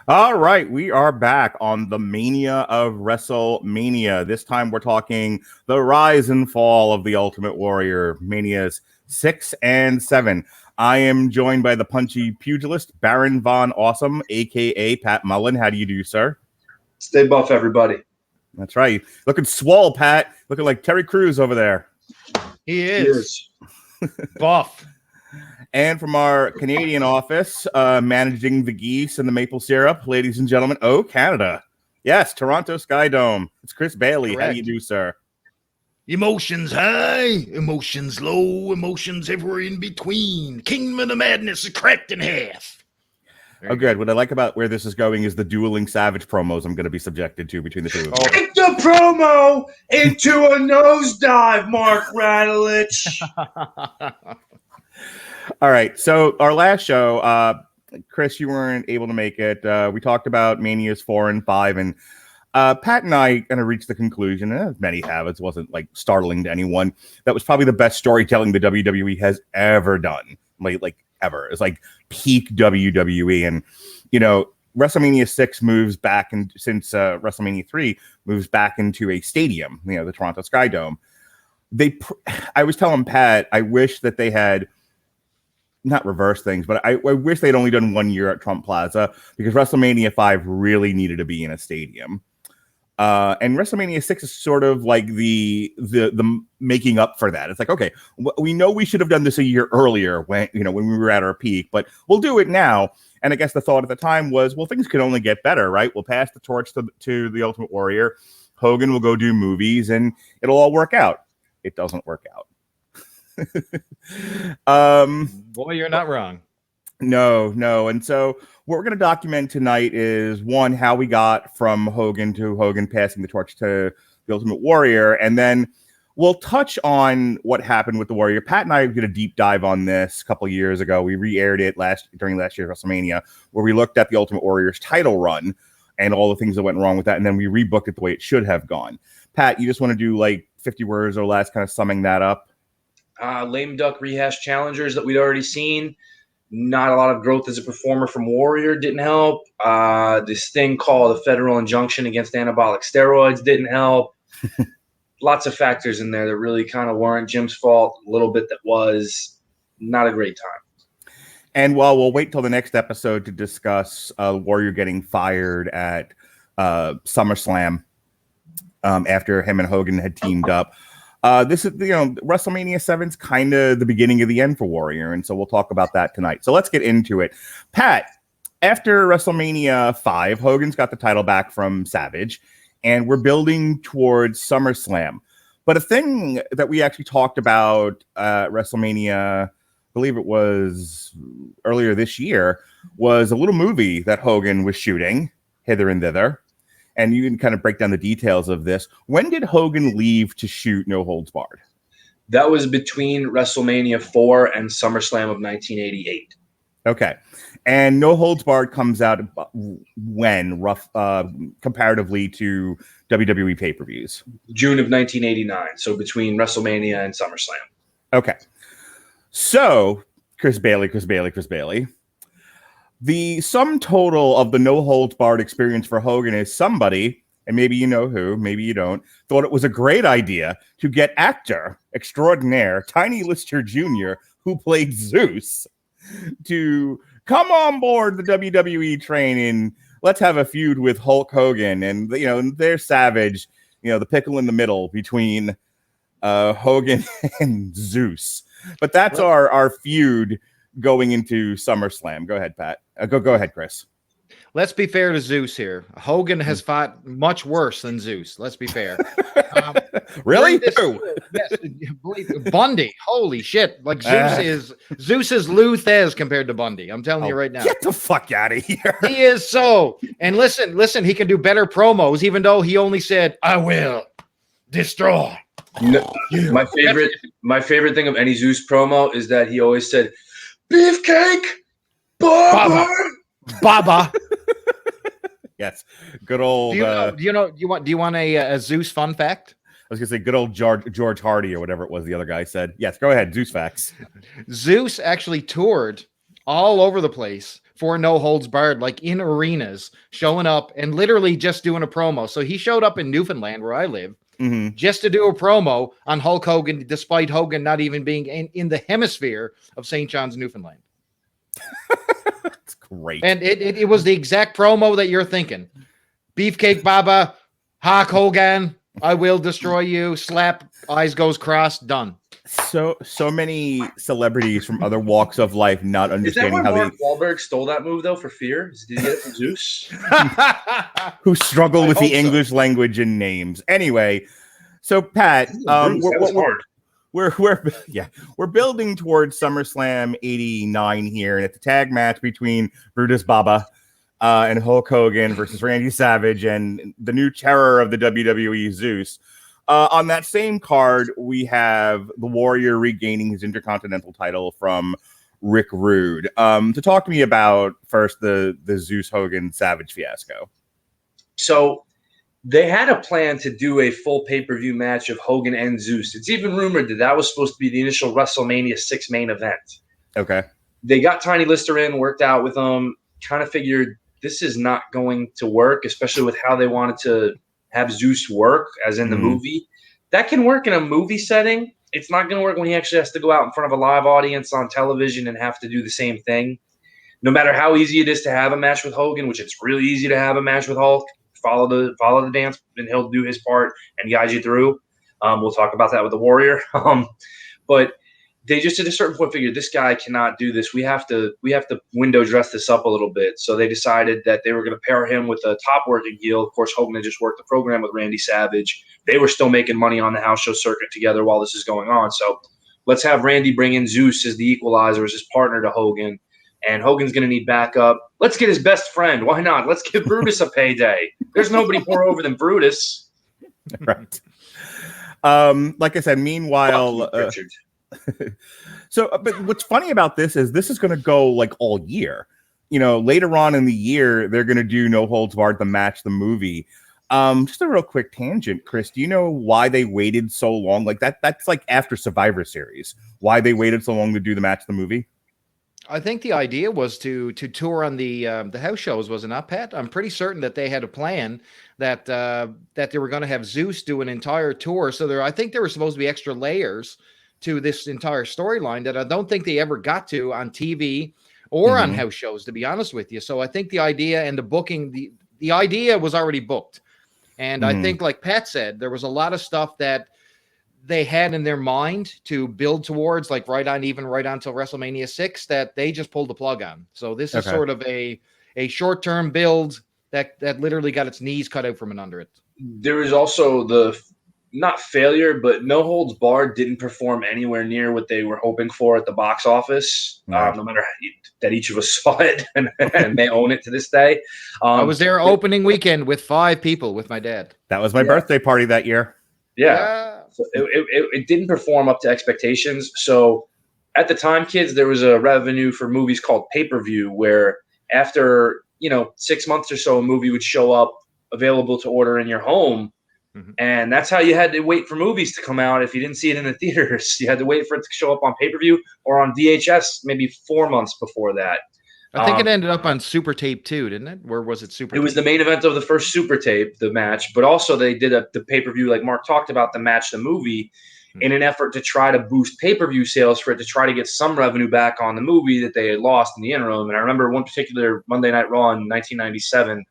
All right, we are back on the Mania of WrestleMania. This time we're talking the rise and fall of the Ultimate Warrior, Manias 6 and 7. I am joined by the punchy pugilist, Baron Von Awesome, a.k.a. Pat Mullin. How do you do, sir? Stay buff, everybody. That's right. Looking swole, Pat. Looking like Terry Crews over there. He is. Buff. And from our Canadian office, managing the geese and the maple syrup, ladies and gentlemen, Canada. Yes, Toronto Sky Dome. It's Chris Bailey. Correct. How do you do, sir? Emotions high, emotions low, emotions everywhere in between. Kingdom of Madness is cracked in half. Good. What I like about where this is going is the dueling Savage promos I'm going to be subjected to between the two of them. Take the promo into a nosedive, Mark Radulich. All right. So our last show, Chris, you weren't able to make it. We talked about Manias 4 and 5, and Pat and I kind of reached the conclusion, and many have, it wasn't like startling to anyone, that was probably the best storytelling the WWE has ever done. Like ever. It's like peak WWE. And, you know, WrestleMania 6 moves back, and since WrestleMania 3 moves back into a stadium, you know, the Toronto Sky Dome. I was telling Pat, I wish that they had not reverse things, but I wish they'd only done 1 year at Trump Plaza, because WrestleMania 5 really needed to be in a stadium. And WrestleMania 6 is sort of like the making up for that. It's like, okay, we know we should have done this a year earlier when we were at our peak, but we'll do it now. And I guess the thought at the time was, well, things could only get better, right? We'll pass the torch to the Ultimate Warrior. Hogan will go do movies and it'll all work out. It doesn't work out. Boy, you're not wrong. No. And so what we're going to document tonight is, one, how we got from Hogan to Hogan passing the torch to the Ultimate Warrior. And then we'll touch on what happened with the Warrior. Pat and I did a deep dive on this a couple of years ago. We re-aired it during last year's WrestleMania, where we looked at the Ultimate Warrior's title run and all the things that went wrong with that. And then we rebooked it the way it should have gone. Pat, you just want to do like 50 words or less, kind of summing that up? Lame duck rehash challengers that we'd already seen. Not a lot of growth as a performer from Warrior didn't help. This thing called a federal injunction against anabolic steroids didn't help. Lots of factors in there that really kind of weren't Jim's fault. A little bit that was. Not a great time. And while we'll wait till the next episode to discuss Warrior getting fired at SummerSlam after him and Hogan had teamed up, this is, WrestleMania 7's kind of the beginning of the end for Warrior. And so we'll talk about that tonight. So let's get into it. Pat, after WrestleMania 5, Hogan's got the title back from Savage, and we're building towards SummerSlam. But a thing that we actually talked about WrestleMania, I believe it was earlier this year, was a little movie that Hogan was shooting hither and thither. And you can kind of break down the details of this. When did Hogan leave to shoot No Holds Barred? That was between WrestleMania 4 and SummerSlam of 1988. Okay. And No Holds Barred comes out when, comparatively to WWE pay-per-views? June of 1989. So between WrestleMania and SummerSlam. Okay. So, Chris Bailey. The sum total of the No Holds Barred experience for Hogan is somebody, and maybe you know who, maybe you don't, thought it was a great idea to get actor extraordinaire Tiny Lister Jr., who played Zeus, to come on board the WWE train and let's have a feud with Hulk Hogan. And, they're Savage, the pickle in the middle between Hogan and Zeus. But that's our feud going into SummerSlam. Go ahead, Pat. Go ahead, Chris. Let's be fair to Zeus here. Hogan has fought much worse than Zeus. Let's be fair. Really? Yes, Bundy. Holy shit! Like Zeus is Lou Thez compared to Bundy. I'm telling you right now. Get the fuck out of here. He is so. And listen. He can do better promos, even though he only said, "I will destroy." No, my favorite thing of any Zeus promo is that he always said, "Beefcake, Baba." Yes, good old. Do you want a Zeus fun fact? I was gonna say good old George Hardy or whatever it was the other guy said. Yes, go ahead. Zeus facts. Zeus actually toured all over the place for No Holds Barred, like in arenas, showing up and literally just doing a promo. So he showed up in Newfoundland, where I live, just to do a promo on Hulk Hogan, despite Hogan not even being in the hemisphere of St. John's, Newfoundland. That's great. And it was the exact promo that you're thinking. Beefcake Baba, Hulk Hogan, I will destroy you, slap, eyes goes cross, done. So many celebrities from other walks of life not understanding how Mark Wahlberg stole that move, though, for Fear? Did he get it from Zeus? who struggle with the so. English language and names. Anyway, so Pat, we're building towards SummerSlam 89 here, and it's a tag match between Brutus Baba and Hulk Hogan versus Randy Savage and the new terror of the WWE, Zeus. On that same card, we have the Warrior regaining his Intercontinental title from Rick Rude. To talk to me about first the Zeus Hogan Savage fiasco. So they had a plan to do a full pay-per-view match of Hogan and Zeus. It's even rumored that was supposed to be the initial WrestleMania 6 main event. Okay. They got Tiny Lister in, worked out with them, kind of figured this is not going to work, especially with how they wanted to have Zeus work, as in the movie. That can work in a movie setting. It's not going to work when he actually has to go out in front of a live audience on television and have to do the same thing. No matter how easy it is to have a match with Hogan, which it's really easy to have a match with Hulk, follow the dance, and he'll do his part and guide you through. We'll talk about that with the Warrior. But they just at a certain point figured this guy cannot do this. We have to window dress this up a little bit. So they decided that they were going to pair him with a top working heel. Of course, Hogan had just worked the program with Randy Savage. They were still making money on the house show circuit together while this is going on. So let's have Randy bring in Zeus as the equalizer, as his partner to Hogan. And Hogan's going to need backup. Let's get his best friend. Why not? Let's give Brutus a payday. There's nobody more over than Brutus. Right. Like I said, meanwhile, Richard. but what's funny about this is going to go like all year. You know, later on in the year, they're going to do No Holds Barred, the match, the movie. Just a real quick tangent, Chris. Do you know why they waited so long? Like that's like after Survivor Series. Why they waited so long to do the match, the movie? I think the idea was to tour on the house shows, was it not, Pat? I'm pretty certain that they had a plan that they were going to have Zeus do an entire tour. So I think there were supposed to be extra layers to this entire storyline that I don't think they ever got to on TV or on house shows, to be honest with you. So I think the idea and the booking, the idea was already booked. And I think, like Pat said, there was a lot of stuff that they had in their mind to build towards, like right on till WrestleMania 6, that they just pulled the plug on. So this is sort of a short-term build that literally got its knees cut out from under it. There is also the not failure, but No Holds Barred didn't perform anywhere near what they were hoping for at the box office. No matter that each of us saw it and may own it to this day. I was there opening weekend with 5 people with my dad. That was my birthday party that year. Yeah. So it didn't perform up to expectations. So at the time, kids, there was a revenue for movies called pay-per-view, where after 6 months or so, a movie would show up available to order in your home. And that's how you had to wait for movies to come out. If you didn't see it in the theaters, you had to wait for it to show up on pay-per-view or on VHS maybe 4 months before that. I think it ended up on Super Tape too, didn't it? Where was it? Super It was Tape? the main event of the first Super Tape, the match, but also they did the pay-per-view, like Mark talked about, the match, the movie, in an effort to try to boost pay-per-view sales for it to try to get some revenue back on the movie that they had lost in the interim. And I remember one particular Monday Night Raw in 1997,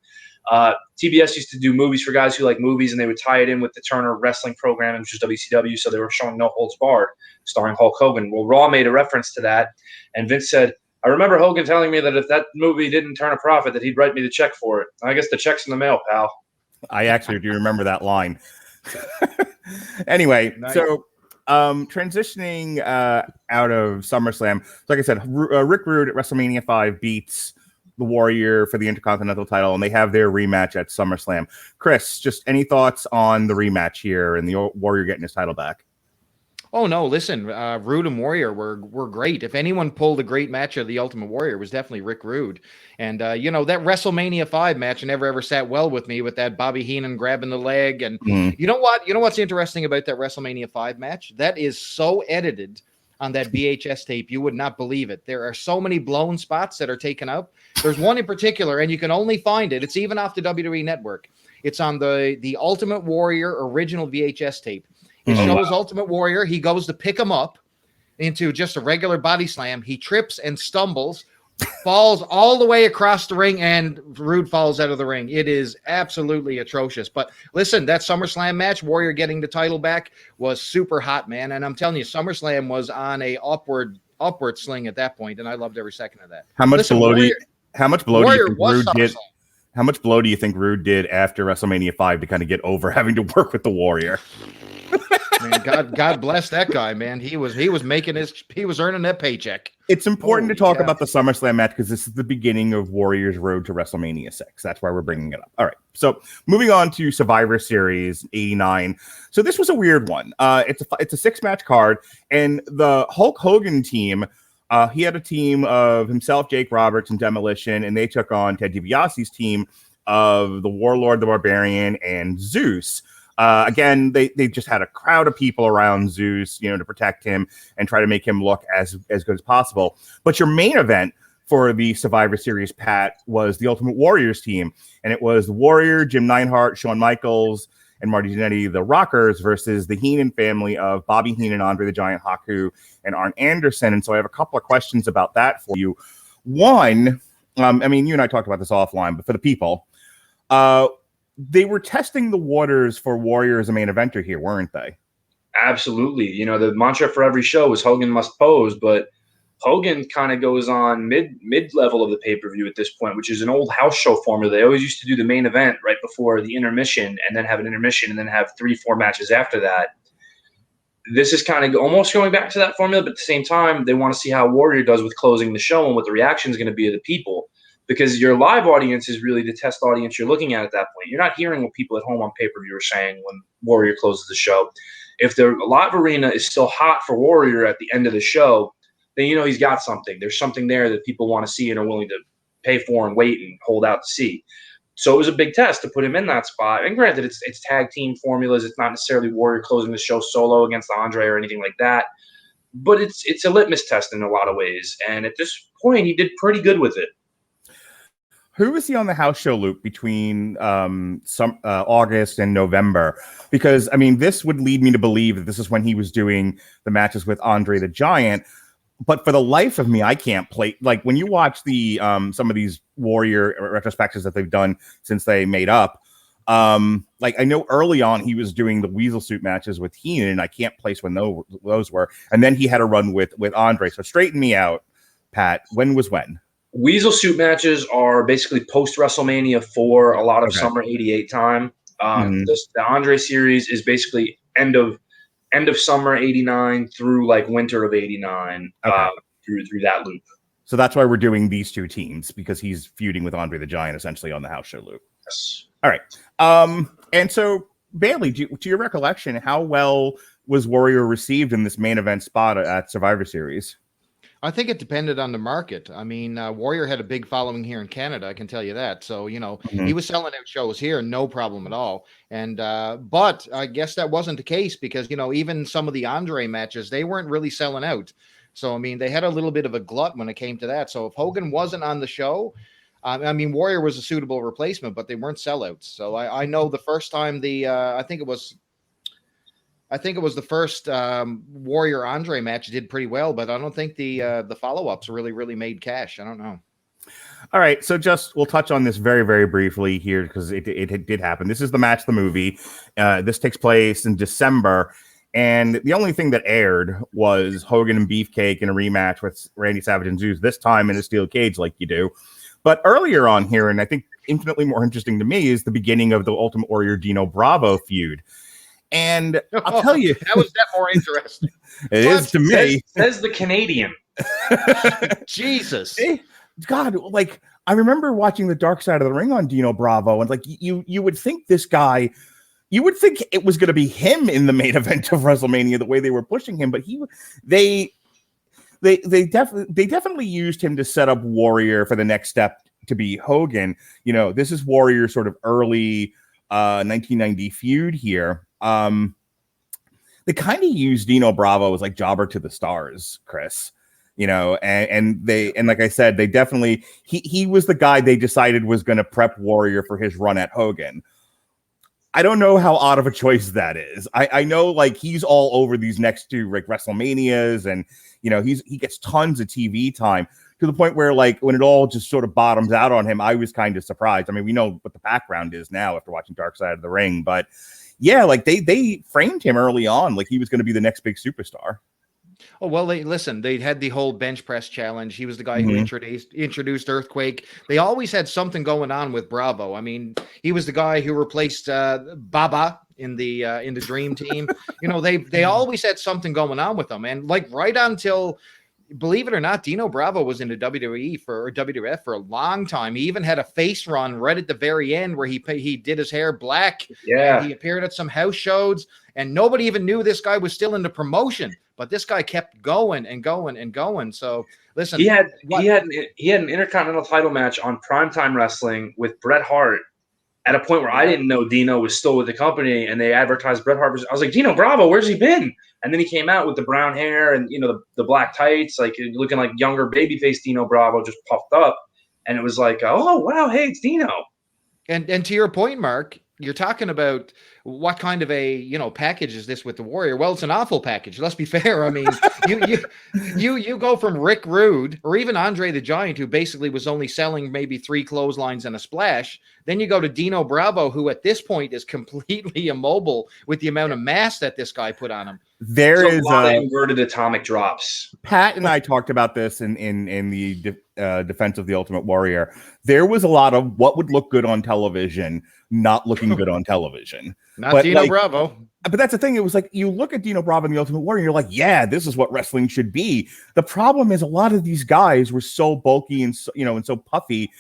TBS used to do movies for guys who like movies, and they would tie it in with the Turner wrestling program, which was WCW. So they were showing No Holds Barred, starring Hulk Hogan. Well, Raw made a reference to that, and Vince said, I remember Hogan telling me that if that movie didn't turn a profit, that he'd write me the check for it. I guess the check's in the mail, pal. I actually do remember that line. Anyway, Nice. So transitioning out of SummerSlam, like I said, Rick Rude at WrestleMania 5 beats the Warrior for the Intercontinental title, and they have their rematch at SummerSlam. Chris, just any thoughts on the rematch here and the Warrior getting his title back? Oh no! Listen, Rude and Warrior were great. If anyone pulled a great match of the Ultimate Warrior, it was definitely Rick Rude. And that WrestleMania 5 match never ever sat well with me, with that Bobby Heenan grabbing the leg. And you know what? You know what's interesting about that WrestleMania 5 match? That is so edited on that VHS tape. You would not believe it. There are so many blown spots that are taken out. There's one in particular, and you can only find it. It's even off the WWE Network. It's on the Ultimate Warrior original VHS tape. It shows Ultimate Warrior. He goes to pick him up into just a regular body slam. He trips and stumbles, falls all the way across the ring, and Rude falls out of the ring. It is absolutely atrocious. But listen, that SummerSlam match, Warrior getting the title back, was super hot, man. And I'm telling you, SummerSlam was on a upward sling at that point, and I loved every second of that. How much blow do you think Rude did? How much blow do you think Rude did after WrestleMania 5 to kind of get over having to work with the Warrior? Man, God bless that guy, man. He was earning that paycheck. It's important to talk about the SummerSlam match because this is the beginning of Warrior's road to WrestleMania 6. That's why we're bringing it up. All right. So moving on to Survivor Series 89. So this was a weird one. It's a 6-match card, and the Hulk Hogan team, he had a team of himself, Jake Roberts, and Demolition, and they took on Ted DiBiase's team of the Warlord, the Barbarian, and Zeus. Again, they just had a crowd of people around Zeus, to protect him and try to make him look as good as possible. But your main event for the Survivor Series, Pat, was the Ultimate Warriors team. And it was the Warrior, Jim Neidhart, Shawn Michaels, and Marty Jannetty, the Rockers, versus the Heenan family of Bobby Heenan, Andre the Giant, Haku, and Arn Anderson. And so I have a couple of questions about that for you. One, you and I talked about this offline, but for the people, they were testing the waters for Warrior as a main eventer here, weren't they? Absolutely. The mantra for every show is Hogan must pose, but Hogan kind of goes on mid-level of the pay-per-view at this point, which is an old house show formula. They always used to do the main event right before the intermission and then have an intermission and then have 3-4 matches after that. This is kind of almost going back to that formula, but at the same time, they want to see how Warrior does with closing the show and what the reaction is going to be of the people. Because your live audience is really the test audience you're looking at that point. You're not hearing what people at home on pay-per-view are saying when Warrior closes the show. If the live arena is still hot for Warrior at the end of the show, then he's got something. There's something there that people want to see and are willing to pay for and wait and hold out to see. So it was a big test to put him in that spot. And granted, it's tag team formulas. It's not necessarily Warrior closing the show solo against Andre or anything like that. But it's a litmus test in a lot of ways. And at this point, he did pretty good with it. Who was he on the house show loop between August and November? Because, this would lead me to believe that this is when he was doing the matches with Andre the Giant. But for the life of me, I can't play. Like, when you watch the some of these Warrior retrospectives that they've done since they made up, I know early on he was doing the Weasel Suit matches with Heenan, and I can't place when those were. And then he had a run with Andre. So straighten me out, Pat. When was when? Weasel Suit matches are basically post WrestleMania for a lot of summer '88 time. The Andre series is basically end of summer '89 through winter of '89 through that loop. So that's why we're doing these two teams, because he's feuding with Andre the Giant essentially on the house show loop. Yes. All right. And so Bailey, to your recollection, how well was Warrior received in this main event spot at Survivor Series? I think it depended on the market. Warrior had a big following here in Canada, I can tell you that. So, he was selling out shows here, no problem at all. And but I guess that wasn't the case because, even some of the Andre matches, they weren't really selling out. So, they had a little bit of a glut when it came to that. So if Hogan wasn't on the show, Warrior was a suitable replacement, but they weren't sellouts. So I know the first time I think it was the first Warrior Andre match did pretty well, but I don't think the follow-ups really made cash. I don't know. All right, so we'll touch on this very, very briefly here because it did happen. This is the match, the movie. This takes place in December, and the only thing that aired was Hogan and Beefcake in a rematch with Randy Savage and Zeus, this time in a steel cage like you do. But earlier on here, and I think infinitely more interesting to me, is the beginning of the Ultimate Warrior Dino Bravo feud. And I'll tell you, how is that more interesting? It is to me. Says the Canadian. Jesus. God, I remember watching the Dark Side of the Ring on Dino Bravo, and you would think this guy, you would think it was going to be him in the main event of WrestleMania, the way they were pushing him, but they definitely used him to set up Warrior for the next step to be Hogan. This is Warrior's sort of early 1990 feud here. they kind of used Dino Bravo as like jobber to the stars, Chris. And like I said, they definitely he was the guy they decided was going to prep Warrior for his run at Hogan. I don't know how odd of a choice that is. I know like he's all over these next two like WrestleManias, and he gets tons of TV time to the point where like when it all just sort of bottoms out on him, I was kind of surprised. I mean, we know what the background is now after watching Dark Side of the Ring, but yeah, like they framed him early on like he was going to be the next big superstar. Oh, well, they had the whole bench press challenge. He was the guy who introduced Earthquake. They always had something going on with Bravo. I mean, he was the guy who replaced Baba in the Dream Team. They always had something going on with them. And like right until, believe it or not, Dino Bravo was in the WWE or WWF for a long time. He even had a face run right at the very end where he did his hair black. Yeah. And he appeared at some house shows, and nobody even knew this guy was still in the promotion. But this guy kept going and going and going. So listen, he had an Intercontinental title match on Primetime Wrestling with Bret Hart at a point where I didn't know Dino was still with the company, and they advertised Bret Hart. I was like, Dino Bravo, where's he been? And then he came out with the brown hair and the black tights, like looking like younger babyface Dino Bravo, just puffed up, and it was like, oh wow, hey, it's Dino. And to your point, Mark, you're talking about what kind of a package is this with the Warrior? Well, it's an awful package. Let's be fair. I mean, you go from Rick Rude or even Andre the Giant, who basically was only selling maybe 3 clotheslines and a splash. Then you go to Dino Bravo, who at this point is completely immobile with the amount of mass that this guy put on him. There is a lot of inverted atomic drops. Pat and I talked about this in the defense of the Ultimate Warrior. There was a lot of what would look good on television not looking good on television. Not Dino Bravo. But that's the thing. It was like you look at Dino Bravo and the Ultimate Warrior, you're like, yeah, this is what wrestling should be. The problem is a lot of these guys were so bulky and and so puffy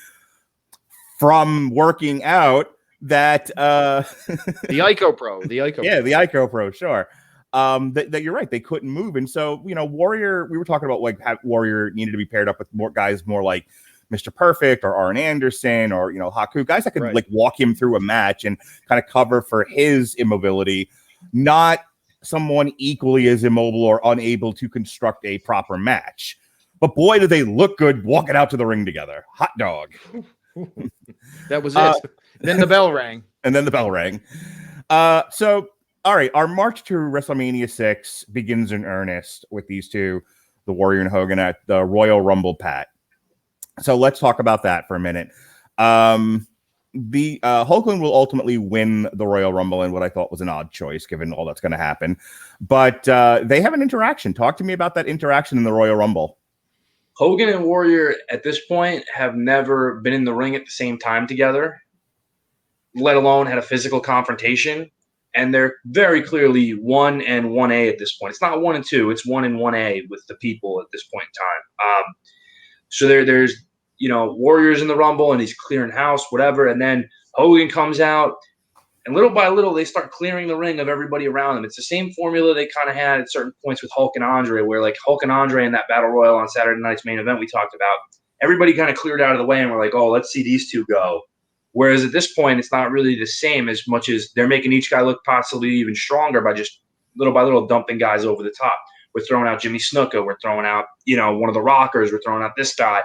from working out that the Ico Pro. The Ico Pro, sure. That you're right, they couldn't move. And so, Warrior, we were talking about like how Warrior needed to be paired up with more guys more like Mr. Perfect or Arn Anderson or, Haku, guys that could like walk him through a match and kind of cover for his immobility, not someone equally as immobile or unable to construct a proper match. But boy, did they look good walking out to the ring together. Hot dog. That was it. Then the bell rang. And then the bell rang. So, all right, our march to WrestleMania 6 begins in earnest with these two, the Warrior and Hogan at the Royal Rumble, Pat. So let's talk about that for a minute. The Hogan will ultimately win the Royal Rumble in what I thought was an odd choice, given all that's going to happen. But they have an interaction. Talk to me about that interaction in the Royal Rumble. Hogan and Warrior at this point have never been in the ring at the same time together, let alone had a physical confrontation. And they're very clearly 1 and 1A at this point. It's not 1 and 2. It's 1 and 1A with the people at this point in time. So there's Warriors in the Rumble, and he's clearing house, whatever. And then Hogan comes out, and little by little, they start clearing the ring of everybody around them. It's the same formula they kind of had at certain points with Hulk and Andre, where like Hulk and Andre in that Battle Royal on Saturday night's main event we talked about, everybody kind of cleared out of the way, and we're like, oh, let's see these two go. Whereas at this point, it's not really the same as much as they're making each guy look possibly even stronger by just little by little dumping guys over the top. We're throwing out Jimmy Snuka. We're throwing out, one of the Rockers. We're throwing out this guy.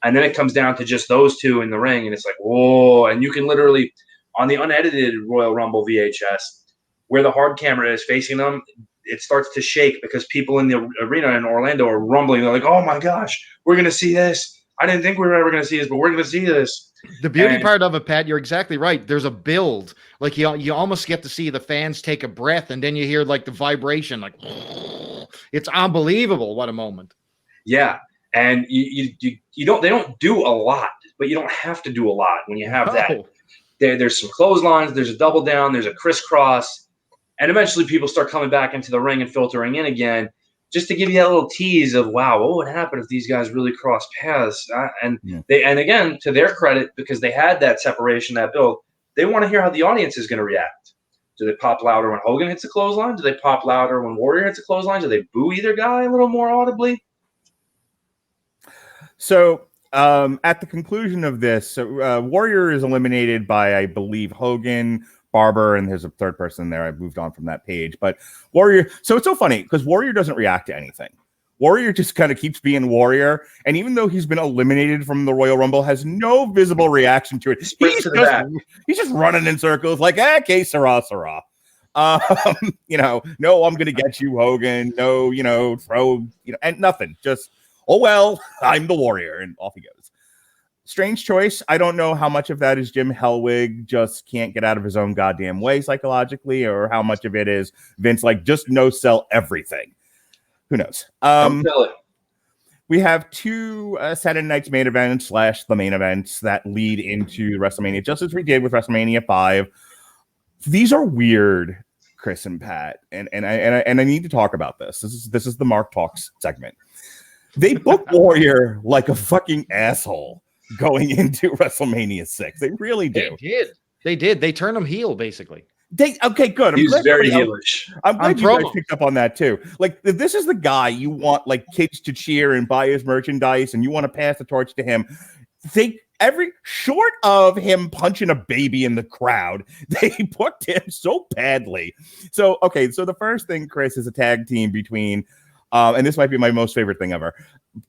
And then it comes down to just those two in the ring, and it's like, whoa. And you can literally, on the unedited Royal Rumble VHS, where the hard camera is facing them, it starts to shake because people in the arena in Orlando are rumbling. They're like, oh, my gosh, we're going to see this. I didn't think we were ever going to see this, but we're going to see this. The beauty part of it, Pat, you're exactly right. There's a build. Like you almost get to see the fans take a breath, and then you hear like the vibration. Like it's unbelievable. What a moment. Yeah. And you don't, they don't do a lot, but you don't have to do a lot when you have that. There's some clotheslines, there's a double down, there's a crisscross, and eventually people start coming back into the ring and filtering in again, just to give you that little tease of, wow, what would happen if these guys really cross paths? And again, to their credit, because they had that separation, that build, they want to hear how the audience is going to react. Do they pop louder when Hogan hits a clothesline? Do they pop louder when Warrior hits a clothesline? Do they boo either guy a little more audibly? So at the conclusion of this, Warrior is eliminated by, I believe, Hogan, Barber, and there's a third person there. I moved on from that page, but Warrior. So it's so funny because Warrior doesn't react to anything. Warrior just kind of keeps being Warrior, and even though he's been eliminated from the Royal Rumble, has no visible reaction to it. He's just running in circles like, okay, Sarah. No, I'm gonna get you, Hogan. No, throw, and nothing. Just, oh well, I'm the Warrior, and off he goes. Strange choice. I don't know how much of that is Jim Hellwig just can't get out of his own goddamn way psychologically, or how much of it is Vince like just no sell everything. Who knows? We have two Saturday night's main events / the main events that lead into WrestleMania, just as we did with WrestleMania 5. These are weird, Chris and Pat, and I need to talk about this. This is the Mark Talks segment. They booked Warrior like a fucking asshole going into WrestleMania 6. They really do. They did. They turned him heel, basically. Okay, good. He's very heelish. I'm glad you guys picked up on that too. Like, this is the guy you want like kids to cheer and buy his merchandise, and you want to pass the torch to him. Short of him punching a baby in the crowd, they booked him so badly. So the first thing, Chris, is a tag team between, and this might be my most favorite thing ever.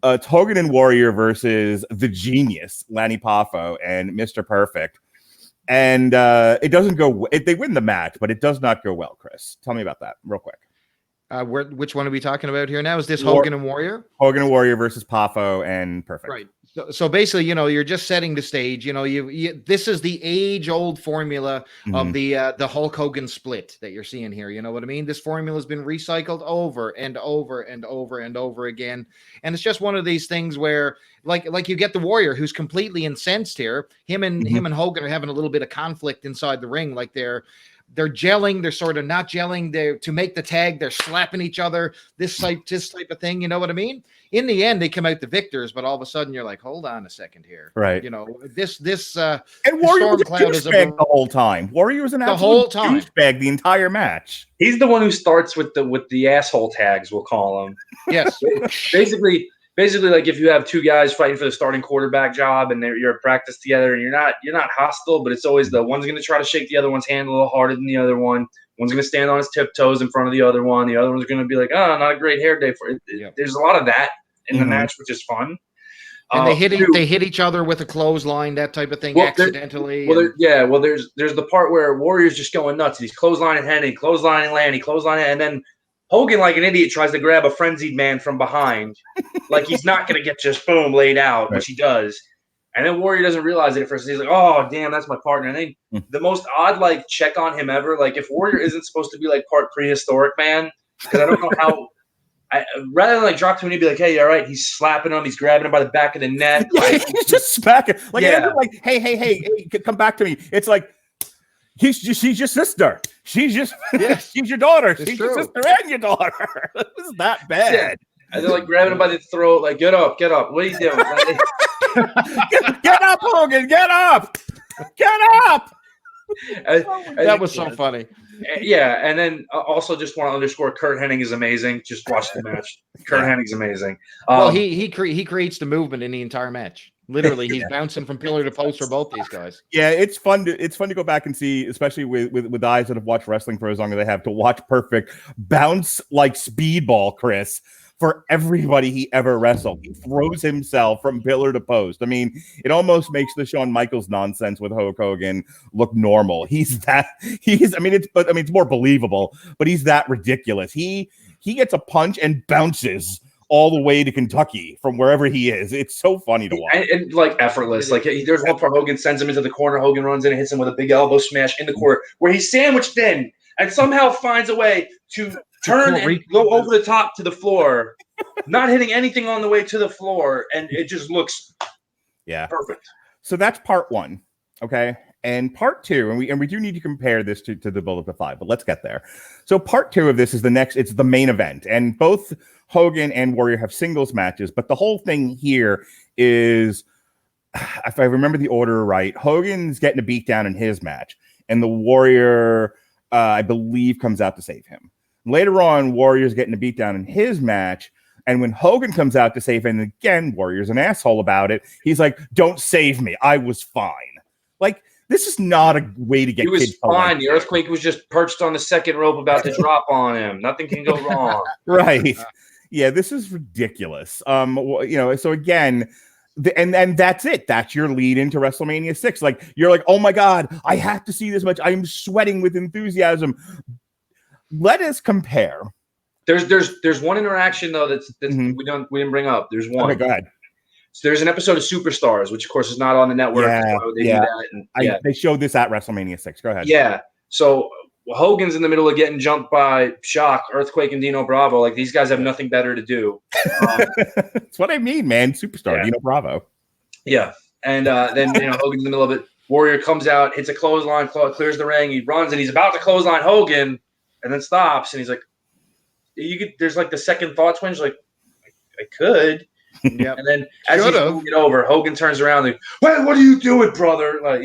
It's Hogan and Warrior versus the genius Lanny Poffo and Mr. Perfect. And it doesn't go. They win the match, but it does not go well. Chris, tell me about that real quick. Which one are we talking about here now? Is this Hogan and Warrior? Hogan and Warrior versus Poffo and Perfect. Right. So basically, you're just setting the stage. This is the age-old formula of the Hulk Hogan split that you're seeing here. You know what I mean? This formula has been recycled over and over and over and over again, and it's just one of these things where, like you get the Warrior who's completely incensed here. Him and Hogan are having a little bit of conflict inside the ring, like they're gelling, they're sort of not gelling. They're to make the tag, they're slapping each other, this type of thing. You know what I mean? In the end, they come out the victors, but all of a sudden you're like, hold on a second here. Right. This and Warrior was a douchebag the whole time. Warrior was an absolute douchebag the entire match. He's the one who starts with the asshole tags, we'll call him. Yes. Basically, like if you have two guys fighting for the starting quarterback job and you're at practice together and you're not hostile, but it's always the one's going to try to shake the other one's hand a little harder than the other one. One's going to stand on his tiptoes in front of the other one. The other one's going to be like, oh, not a great hair day for it. Yep. There's a lot of that in the match, which is fun. And they hit each other with a clothesline, that type of thing, accidentally. There's the part where Warrior's just going nuts. He's clotheslining Hennig, clotheslining Lanny, and then Hogan, like an idiot, tries to grab a frenzied man from behind. Like he's not going to get just boom laid out, which he does. And then Warrior doesn't realize it at first. He's like, oh, damn, that's my partner. And then the most odd, like, check on him ever. Like, if Warrior isn't supposed to be, like, part prehistoric man, because I don't know how – rather than, like, drop to him and be like, hey, all right, he's slapping him. He's grabbing him by the back of the neck. Like, he's just smacking. Like, like hey, come back to me. It's like, she's your sister. She's your daughter. She's your sister and your daughter. It's that bad. Yeah. And they're like grabbing him by the throat, like, get up. What are you doing? Get up, Hogan. Get up. That was so funny. Yeah, and then also just want to underscore Kurt Hennig is amazing. Just watch the match. Kurt Hennig's amazing. Well, he creates the movement in the entire match. Literally, he's bouncing from pillar to post for both these guys. Yeah, it's fun to go back and see, especially with eyes that have watched wrestling for as long as they have, to watch Perfect bounce like speedball, Chris, for everybody he ever wrestled. He throws himself from pillar to post. I mean, it almost makes the Shawn Michaels nonsense with Hulk Hogan look normal. It's more believable, but he's that ridiculous. He gets a punch and bounces all the way to Kentucky from wherever he is. It's so funny to watch. And like effortless. Like there's one part Hogan sends him into the corner. Hogan runs in and hits him with a big elbow smash in the corner where he's sandwiched in and somehow finds a way to turn and go over the top to the floor, not hitting anything on the way to the floor. And it just looks perfect. So that's part one. Okay. And part two, and we do need to compare this to the Bullet to 5, but let's get there. So part two of this is it's the main event, and both Hogan and Warrior have singles matches, but the whole thing here is, if I remember the order right, Hogan's getting a beat down in his match, and the Warrior, I believe, comes out to save him. Later on, Warrior's getting a beat down in his match, and when Hogan comes out to save him, again, Warrior's an asshole about it. He's like, don't save me. I was fine. Like, This is not a way to get He was kids to fine. like The it. earthquake was just perched on the second rope about to drop on him. Nothing can go wrong. Right. Yeah, this is ridiculous. So again, and that's it. That's your lead into WrestleMania 6. Like, you're like, oh my God, I have to see this much. I'm sweating with enthusiasm. Let us compare. There's one interaction though that's Mhm. we didn't bring up. There's one. Okay, go ahead. So there's an episode of Superstars, which of course is not on the network. Yeah, That's why they do that. And, They showed this at WrestleMania 6. Go ahead. Yeah. So Hogan's in the middle of getting jumped by Shock, Earthquake, and Dino Bravo. Like, these guys have nothing better to do. That's what I mean, man. Superstar, Yeah. Dino Bravo. Yeah. And then Hogan's in the middle of it. Warrior comes out, hits a clothesline, clears the ring. He runs and he's about to clothesline Hogan, and then stops. And he's like, there's like the second thought twinge, like, I could. Yep. And then as he's moving it over, Hogan turns around and, well, what are you doing, brother? Like,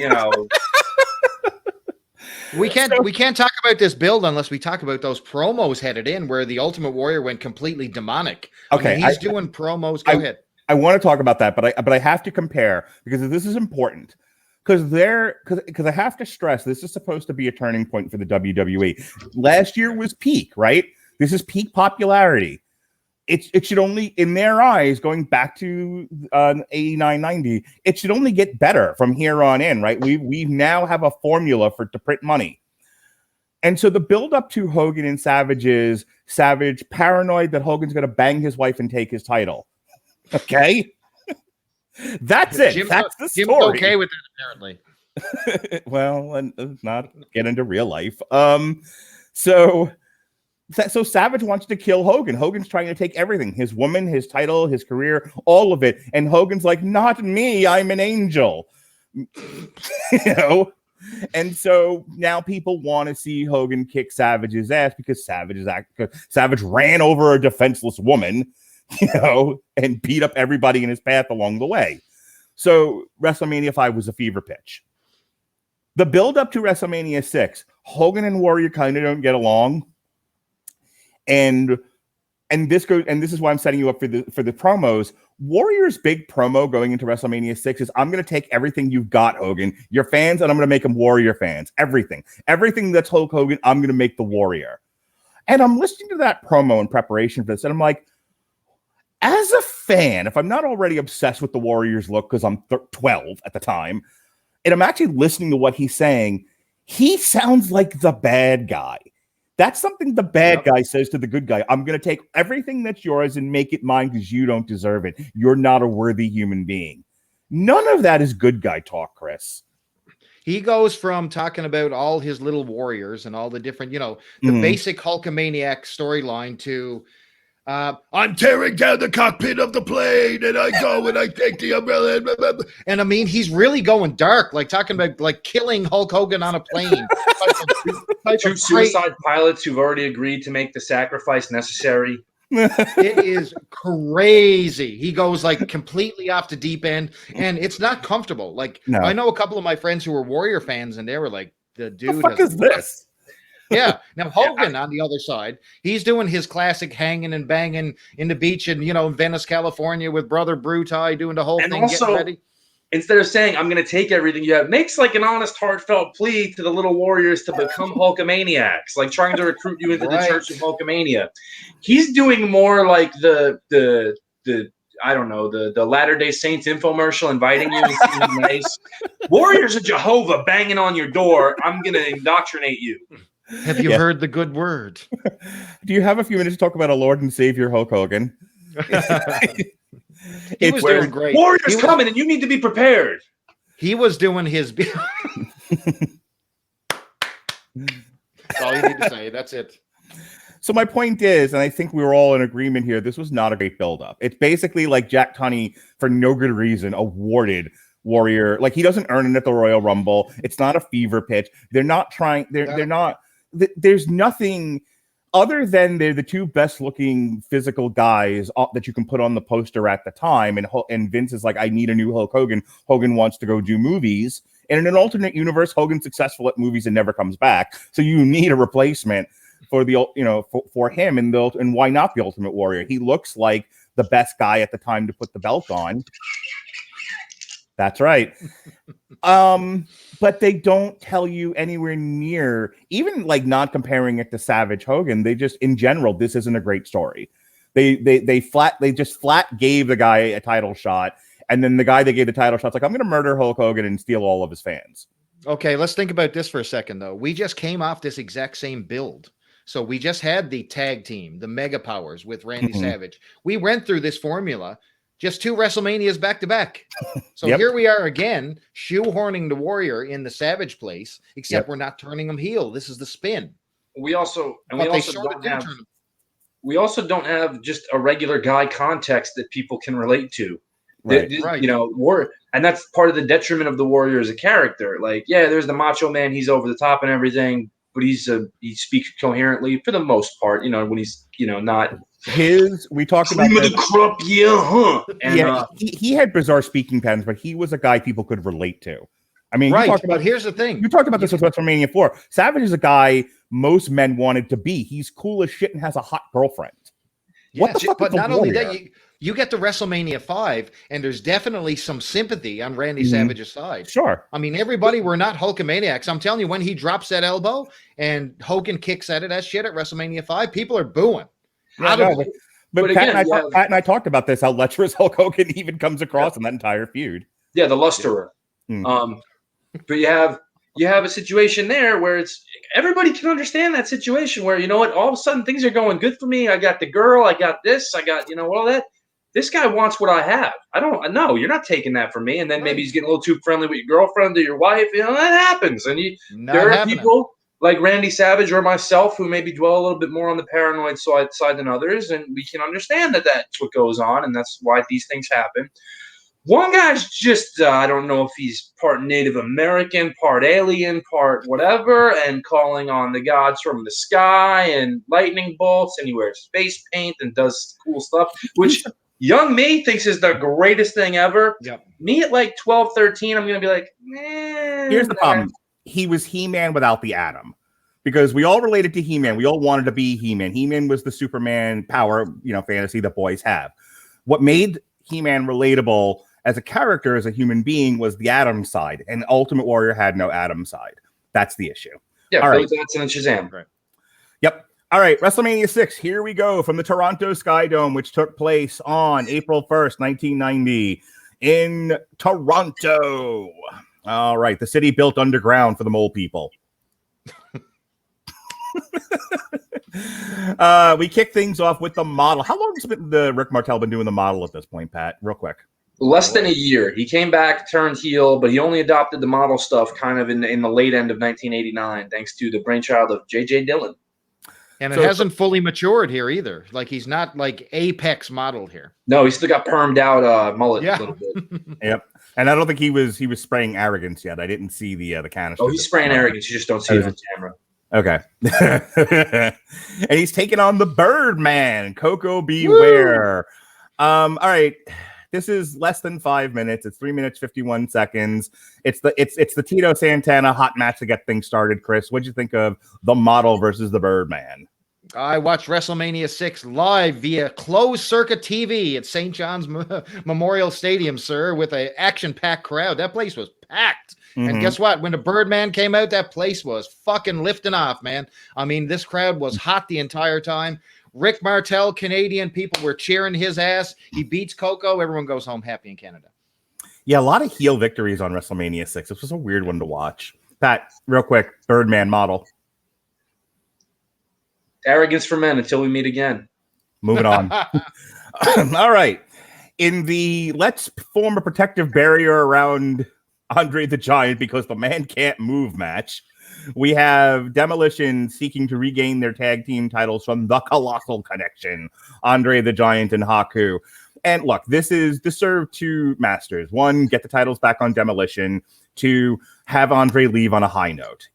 We can't talk about this build unless we talk about those promos headed in where the Ultimate Warrior went completely demonic. Okay, he's doing promos. Go ahead. I want to talk about that, but I have to compare because this is important. Because I have to stress this is supposed to be a turning point for the WWE. Last year was peak, right? This is peak popularity. It should only, in their eyes, going back to 89, 90, it should only get better from here on in, right? We now have a formula to print money. And so the build up to Hogan and Savage is Savage paranoid that Hogan's going to bang his wife and take his title. Okay? That's it. That's the story. Jim's okay with it, apparently. Well, and let's not get into real life. So Savage wants to kill Hogan. Hogan's trying to take everything, his woman, his title, his career, all of it. And Hogan's like, not me, I'm an angel. And so now people want to see Hogan kick Savage's ass because Savage ran over a defenseless woman, and beat up everybody in his path along the way. So WrestleMania 5 was a fever pitch. The build up to WrestleMania 6, Hogan and Warrior kind of don't get along. And this is why I'm setting you up for the promos. Warrior's big promo going into WrestleMania 6 is, I'm going to take everything you've got, Hogan, your fans, and I'm going to make them Warrior fans. Everything that's Hulk Hogan, I'm going to make the Warrior. And I'm listening to that promo in preparation for this, and I'm like, as a fan, if I'm not already obsessed with the Warriors look because I'm 12 at the time, and I'm actually listening to what he's saying, he sounds like the bad guy. That's something the bad guy says to the good guy. I'm going to take everything that's yours and make it mine because you don't deserve it. You're not a worthy human being. None of that is good guy talk, Chris. He goes from talking about all his little warriors and all the different, the basic Hulkamaniac storyline to, I'm tearing down the cockpit of the plane and I go and I take the umbrella. Blah, blah, blah. And I mean, he's really going dark, like talking about like killing Hulk Hogan on a plane. Two suicide pilots who've already agreed to make the sacrifice necessary. It is crazy. He goes like completely off the deep end, and it's not comfortable. Like, no. I know a couple of my friends who were Warrior fans, and they were like, "The dude, the fuck is this?" Yeah. Now Hogan on the other side, he's doing his classic hanging and banging in the beach in Venice, California, with Brother Brutai doing the whole thing, also, getting ready. Instead of saying, I'm going to take everything you have, makes like an honest, heartfelt plea to the little warriors to become Hulkamaniacs, like trying to recruit you into the Church of Hulkamania. He's doing more like the I don't know, the Latter-day Saints infomercial inviting you and seeming nice. Warriors of Jehovah banging on your door. I'm going to indoctrinate you. Have you heard the good word? Do you have a few minutes to talk about a Lord and Savior Hulk Hogan? He was doing great. Warriors coming, and you need to be prepared. He was doing his. That's all you need to say. That's it. So my point is, and I think we were all in agreement here, this was not a great build-up. It's basically like Jack Tunney, for no good reason, awarded Warrior. Like, he doesn't earn it at the Royal Rumble. It's not a fever pitch. They're not trying. They're not. There's nothing. Other than they're the two best looking physical guys that you can put on the poster at the time. And Vince is like, I need a new Hulk Hogan. Hogan wants to go do movies. And in an alternate universe, Hogan's successful at movies and never comes back. So you need a replacement for for him. And why not the Ultimate Warrior? He looks like the best guy at the time to put the belt on. That's right. but they don't tell you anywhere near, even like not comparing it to Savage Hogan. They just, in general, this isn't a great story. They just flat gave the guy a title shot, and then the guy they gave the title shot's like, I'm going to murder Hulk Hogan and steal all of his fans. Okay, let's think about this for a second, though. We just came off this exact same build. So we just had the tag team, the Mega Powers with Randy Savage. We went through this formula just 2 WrestleManias back to back. So here we are again, shoehorning the Warrior in the Savage place, except we're not turning him heel. This is the spin. We also don't have just a regular guy context that people can relate to. Right. You know, and that's part of the detriment of the Warrior as a character. Like, yeah, there's the Macho Man, he's over the top and everything, but he speaks coherently for the most part. You know, when he's not we talked about the crop, and he had bizarre speaking patterns, but he was a guy people could relate to. I mean, but here's the thing: you talked about this with WrestleMania 4. Savage is a guy most men wanted to be. He's cool as shit and has a hot girlfriend. What the fuck? But not only that, you get to WrestleMania 5, and there's definitely some sympathy on Randy Savage's side. Sure. I mean, everybody, we're not Hulkamaniacs. I'm telling you, when he drops that elbow and Hogan kicks out of that shit at WrestleMania 5, people are booing. But Pat, again, Pat and I talked about this, how lecherous Hulk Hogan even comes across in that entire feud. Yeah, the lusterer. But you have a situation there where it's everybody can understand that situation where, you know what, all of a sudden things are going good for me. I got the girl, I got this, I got, all that. This guy wants what I have. I don't know. You're not taking that from me. And then maybe he's getting a little too friendly with your girlfriend or your wife. That happens. And there are people like Randy Savage or myself who maybe dwell a little bit more on the paranoid side than others. And we can understand that that's what goes on. And that's why these things happen. One guy's just, I don't know if he's part Native American, part alien, part whatever, and calling on the gods from the sky and lightning bolts, and he wears face paint and does cool stuff, which young me thinks is the greatest thing ever. Yep. Me at like 12, 13, I'm going to be like, Here's the problem. He was He-Man without the Atom. Because we all related to He-Man. We all wanted to be He-Man. He-Man was the Superman power, fantasy that boys have. What made He-Man relatable as a character, as a human being, was the Atom side. And Ultimate Warrior had no Atom side. That's the issue. Yeah, all right. That's in Shazam. Right. Yep. All right, WrestleMania 6. Here we go from the Toronto Sky Dome, which took place on April 1st, 1990 in Toronto. All right, the city built underground for the mole people. We kick things off with the model. How long has Rick Martel been doing the model at this point, Pat? Real quick. Less than a year. He came back, turned heel, but he only adopted the model stuff kind of in the late end of 1989, thanks to the brainchild of J.J. Dillon. And it hasn't fully matured here either. Like, he's not like apex model here. No, he still got permed out mullet a little bit. Yep. And I don't think he was spraying arrogance yet. I didn't see the canister. Oh, he's spraying arrogance. You just don't see it on camera. Okay. And he's taking on the Birdman, Coco Beware. All right. This is less than 5 minutes. It's 3 minutes, 51 seconds. It's the Tito Santana hot match to get things started. Chris, what'd you think of the model versus the Birdman? I watched WrestleMania 6 live via closed circuit TV at St. John's Memorial Stadium, sir, with an action-packed crowd. That place was packed. And guess what? When the Birdman came out, that place was fucking lifting off, man. I mean, this crowd was hot the entire time. Rick Martel, Canadian people were cheering his ass. He beats Coco. Everyone goes home happy in Canada. Yeah, a lot of heel victories on WrestleMania 6. This was a weird one to watch. Pat, real quick, Birdman model. Arrogance for men until we meet again. Moving on. All right. In the let's form a protective barrier around Andre the Giant because the man can't move match, we have Demolition seeking to regain their tag team titles from the Colossal Connection, Andre the Giant and Haku. And look, this served two masters. One, get the titles back on Demolition. Two, have Andre leave on a high note.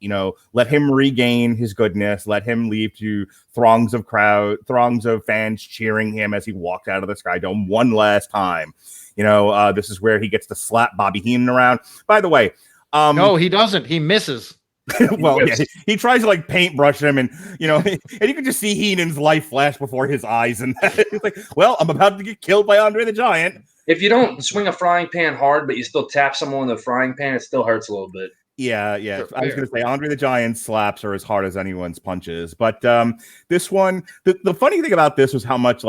Let him regain his goodness. Let him leave to throngs of fans cheering him as he walked out of the Sky Dome one last time. This is where he gets to slap Bobby Heenan around. By the way, no, he doesn't. He misses. Well, yeah, he tries to paintbrush him, and and you can just see Heenan's life flash before his eyes, and he's like, "Well, I'm about to get killed by Andre the Giant." If you don't swing a frying pan hard, but you still tap someone with a frying pan, it still hurts a little bit. Yeah, yeah. Sure, I was fair. going to say Andre the Giant slaps are as hard as anyone's punches, but this one, the funny thing about this was how much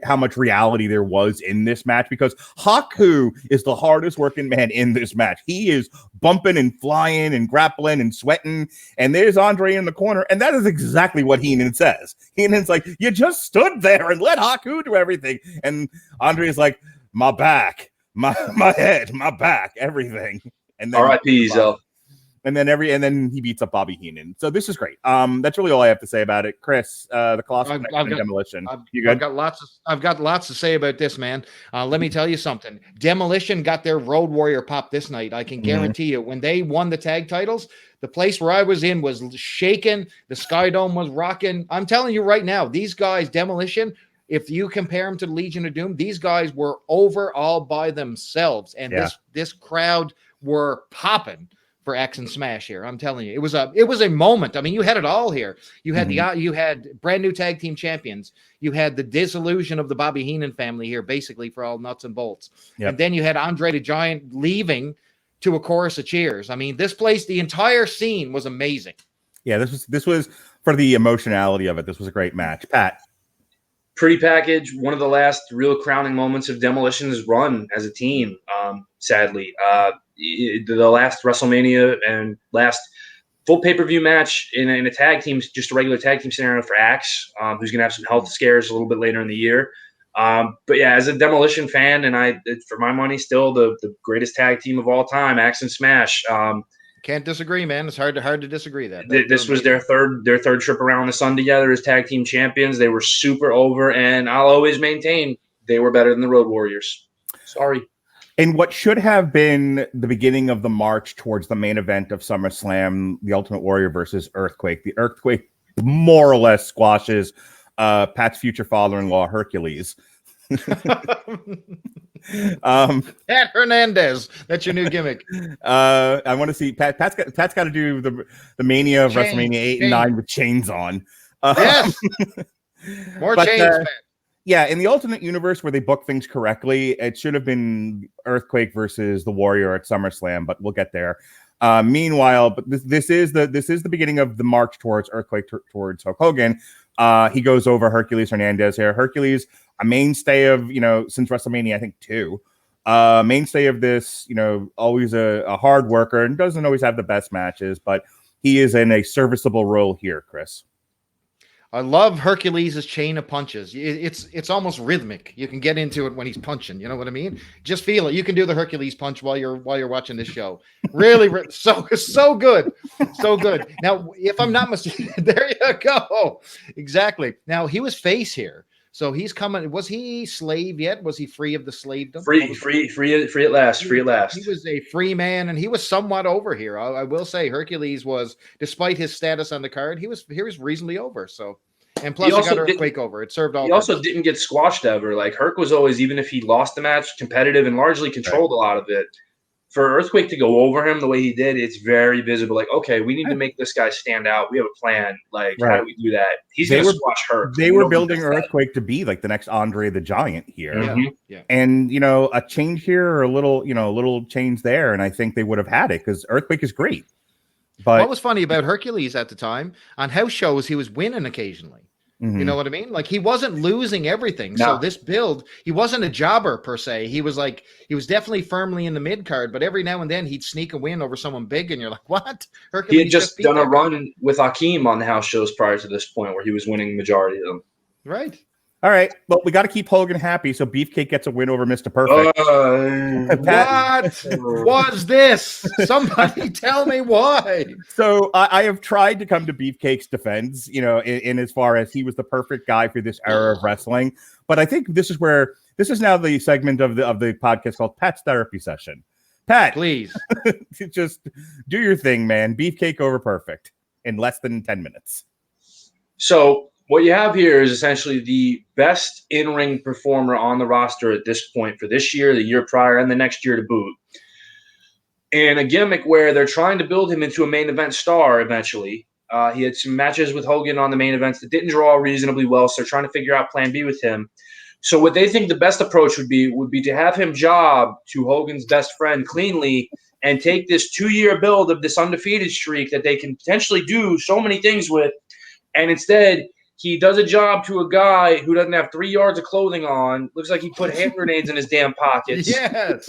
how much reality there was in this match, because Haku is the hardest working man in this match. He is bumping and flying and grappling and sweating, and there's Andre in the corner, and that is exactly what Heenan says. Heenan's like, "You just stood there and let Haku do everything," and Andre is like, "My back, my head, my back, everything." And then R.I.P. Zell. And then he beats up Bobby Heenan. So this is great. That's really all I have to say about it. Chris, the Colossal Demolition. You good? I've got lots to say about this, man. Let me tell you something. Demolition got their Road Warrior pop this night. I can guarantee you. When they won the tag titles, the place where I was in was shaking. The Sky Dome was rocking. I'm telling you right now, these guys, Demolition, if you compare them to the Legion of Doom, these guys were over all by themselves. And this crowd were popping for X and Smash here. I'm telling you, it was a moment. I mean, you had it all here. You had you had brand new tag team champions. You had the dissolution of the Bobby Heenan family here, basically, for all nuts and bolts. Yep. And then you had Andre the Giant leaving to a chorus of cheers. I mean, this place, the entire scene was amazing. Yeah, this was for the emotionality of it. This was a great match. Pat. Pretty package. One of the last real crowning moments of Demolition's run as a team, sadly. The last WrestleMania and last full pay-per-view match in a tag team, just a regular tag team scenario for Axe, who's going to have some health scares a little bit later in the year. But yeah, as a Demolition fan, and for my money, still the greatest tag team of all time, Axe and Smash. Can't disagree, man. It's hard to disagree that. This was their third trip around the sun together as tag team champions. They were super over, and I'll always maintain they were better than the Road Warriors. Sorry. In what should have been the beginning of the march towards the main event of SummerSlam, the Ultimate Warrior versus Earthquake. The Earthquake more or less squashes Pat's future father-in-law, Hercules. Pat Hernandez, that's your new gimmick. I want to see Pat's got to do the Mania of WrestleMania 8 and 9 with chains on. Yes, more chains. Pat. Yeah, in the alternate universe where they book things correctly, it should have been Earthquake versus the Warrior at SummerSlam, but we'll get there. Meanwhile, but this is the beginning of the march towards Earthquake towards Hulk Hogan. He goes over Hercules Hernandez here. Hercules, a mainstay of, since WrestleMania, I think 2. Mainstay of this, always a hard worker and doesn't always have the best matches, but he is in a serviceable role here, Chris. I love Hercules' chain of punches. It's almost rhythmic. You can get into it when he's punching. You know what I mean? Just feel it. You can do the Hercules punch while you're watching this show. Really, so good, so good. Now, if I'm not mistaken, there you go. Exactly. Now he was face here, so he's coming. Was he slave yet? Was he free of the slavedom? Free at last. Free at last. He was a free man, and he was somewhat over here. I will say, Hercules was, despite his status on the card, he was reasonably over. So, and plus, he got Earthquake over. It served all. He also didn't get squashed ever. Like Herc was always, even if he lost the match, competitive and largely controlled a lot of it. For Earthquake to go over him the way he did, it's very visible. Like, okay, we need to make this guy stand out. We have a plan. Like, how do we do that? He's going to squash Herc. They were building Earthquake to be like the next Andre the Giant here. Mm-hmm. Yeah. And, a change here or a little change there. And I think they would have had it because Earthquake is great. But what was funny about Hercules at the time, on house shows, he was winning occasionally. Mm-hmm. You know what I mean? Like he wasn't losing everything. No. So this build, he wasn't a jobber per se. He was definitely firmly in the mid card, but every now and then he'd sneak a win over someone big, and you're like, what? Hercules he had just done a run with Akeem on the house shows prior to this point where he was winning the majority of them. Right. All right. Well, we got to keep Hogan happy, so Beefcake gets a win over Mr. Perfect. What was this? Somebody tell me why. So I have tried to come to Beefcake's defense, in as far as he was the perfect guy for this era of wrestling. But I think this is now the segment of the podcast called Pat's Therapy Session. Pat, please just do your thing, man. Beefcake over Perfect in less than 10 minutes. So what you have here is essentially the best in-ring performer on the roster at this point for this year, the year prior, and the next year to boot. And a gimmick where they're trying to build him into a main event star eventually. He had some matches with Hogan on the main events that didn't draw reasonably well, so they're trying to figure out plan B with him. So what they think the best approach would be to have him job to Hogan's best friend cleanly and take this 2-year build of this undefeated streak that they can potentially do so many things with. And instead, he does a job to a guy who doesn't have 3 yards of clothing on. Looks like he put hand grenades in his damn pockets. Yes.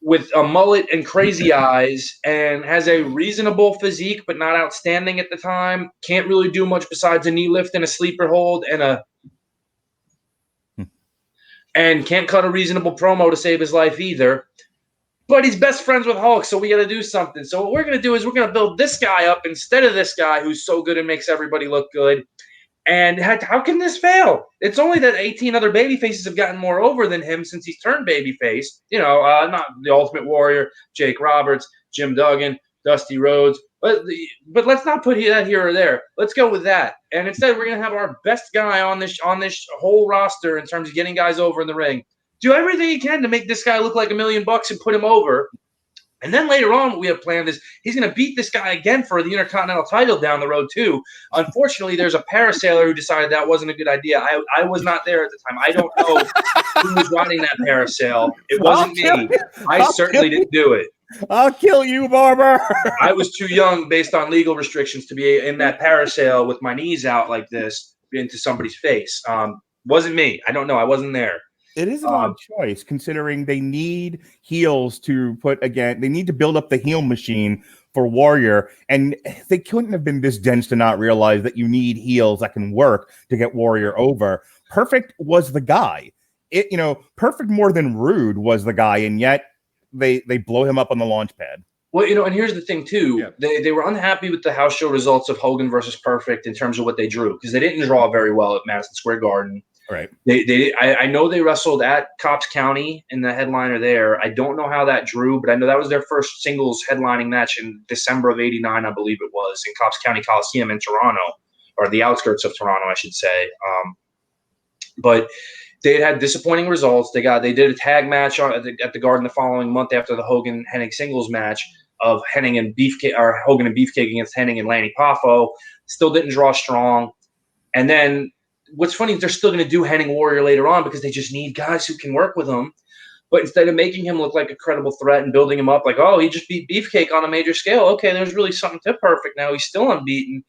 With a mullet and crazy eyes, and has a reasonable physique, but not outstanding at the time. Can't really do much besides a knee lift and a sleeper hold and can't cut a reasonable promo to save his life either. But he's best friends with Hulk, so we got to do something. So what we're going to do is we're going to build this guy up instead of this guy who's so good and makes everybody look good. And how can this fail? It's only that 18 other babyfaces have gotten more over than him since he's turned babyface. Not the Ultimate Warrior, Jake Roberts, Jim Duggan, Dusty Rhodes. But let's not put that here or there. Let's go with that. And instead, we're going to have our best guy on this whole roster in terms of getting guys over in the ring. Do everything he can to make this guy look like $1 million and put him over. And then later on, what we have planned is he's going to beat this guy again for the Intercontinental title down the road, too. Unfortunately, there's a parasailer who decided that wasn't a good idea. I was not there at the time. I don't know who was riding that parasail. It wasn't me. I certainly didn't do it. I'll kill you, Barber. I was too young based on legal restrictions to be in that parasail with my knees out like this into somebody's face. Wasn't me. I don't know. I wasn't there. It is an odd choice, considering they need heels to they need to build up the heel machine for Warrior, and they couldn't have been this dense to not realize that you need heels that can work to get Warrior over. Perfect was the guy. Perfect more than Rude was the guy, and yet they blow him up on the launch pad. Well, and here's the thing, too. Yeah. They were unhappy with the house show results of Hogan versus Perfect in terms of what they drew, because they didn't draw very well at Madison Square Garden. Right. I know they wrestled at Cobbs County in the headliner there. I don't know how that drew, but I know that was their first singles headlining match in December of '89, I believe it was, in Cobbs County Coliseum in Toronto, or the outskirts of Toronto, I should say. But they had disappointing results. They did a tag match at the Garden the following month after the Hogan Hennig singles match of Hennig and Beefcake, or Hogan and Beefcake against Hennig and Lanny Poffo. Still didn't draw strong, and then. What's funny is they're still going to do Hennig Warrior later on because they just need guys who can work with him. But instead of making him look like a credible threat and building him up like, oh, he just beat Beefcake on a major scale. Okay, there's really something to Perfect now. He's still unbeaten.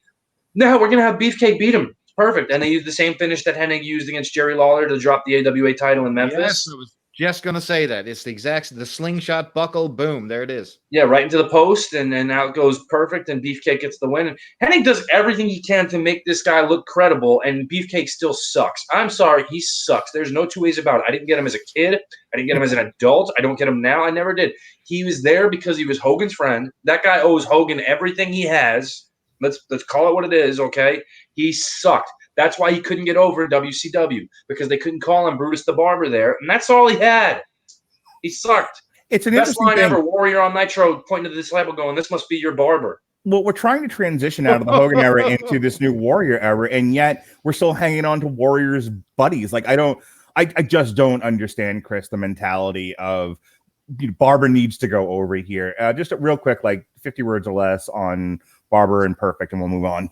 No, we're going to have Beefcake beat him. Perfect. And they used the same finish that Hennig used against Jerry Lawler to drop the AWA title in Memphis. Yes, I was just going to say that. It's the slingshot buckle. Boom. There it is. Yeah, right into the post, and then out goes Perfect, and Beefcake gets the win. And Hennig does everything he can to make this guy look credible, and Beefcake still sucks. I'm sorry, he sucks. There's no two ways about it. I didn't get him as a kid. I didn't get him as an adult. I don't get him now. I never did. He was there because he was Hogan's friend. That guy owes Hogan everything he has. Let's call it what it is, okay? He sucked. That's why he couldn't get over in WCW, because they couldn't call him Brutus the Barber there, and that's all he had. He sucked. It's an best line ever. Warrior on Nitro pointing to this label going, "This must be your barber." Well, we're trying to transition out of the Hogan era into this new Warrior era, and yet we're still hanging on to Warrior's buddies. Like I just don't understand, Chris, the mentality of Barber needs to go over here. Just real quick, like 50 words or less on Barber and Perfect, and we'll move on.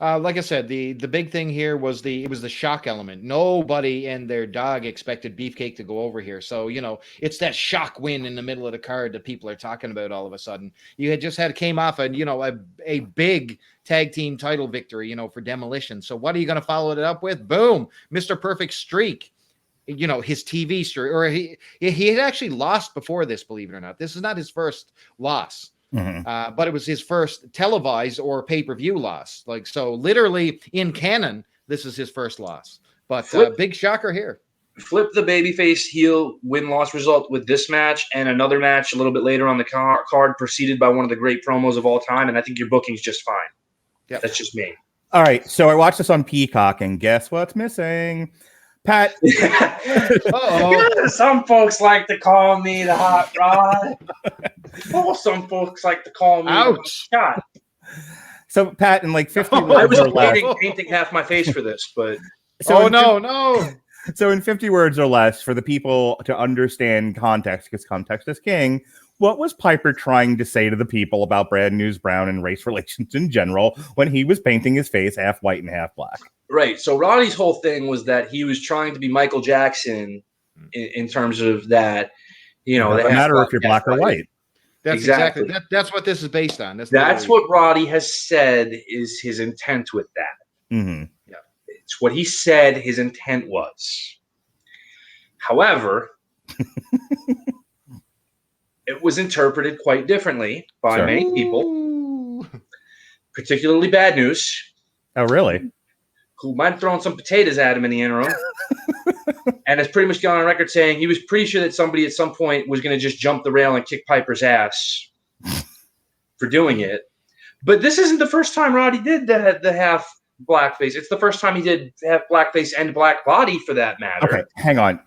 Like I said, the big thing here was the shock element. Nobody and their dog expected Beefcake to go over here. So, it's that shock win in the middle of the card that people are talking about all of a sudden. You had just came off a big tag team title victory, for Demolition. So what are you going to follow it up with? Boom, Mr. Perfect streak. His TV streak, or he had actually lost before this, believe it or not. This is not his first loss. Mm-hmm. But it was his first televised or pay-per-view loss. So literally in canon, this is his first loss. But big shocker here. Flip the babyface heel win-loss result with this match and another match a little bit later on the card preceded by one of the great promos of all time, and I think your booking's just fine. Yep. That's just me. All right, so I watched this on Peacock, and guess what's missing? Pat. Some folks like to call me the hot rod. Some folks like to call me the shot. So, Pat, in 50 words I was or less, painting half my face for this, but no. So in 50 words or less, for the people to understand context, because context is king, What was Piper trying to say to the people about Bad News Brown and race relations in general when he was painting his face half white and half black? Right. So Roddy's whole thing was that he was trying to be Michael Jackson in terms of that, It doesn't matter if you're black or white. That's Exactly. that's what this is based on. That's what Roddy has said is his intent with that. Mm-hmm. Yeah. It's what he said his intent was. However, it was interpreted quite differently by many people, particularly Bad News. Oh, really? Who might have thrown some potatoes at him in the interim. And has pretty much gone on record saying he was pretty sure that somebody at some point was going to just jump the rail and kick Piper's ass for doing it. But this isn't the first time Roddy did the half blackface. It's the first time he did half blackface and black body for that matter. Okay, hang on.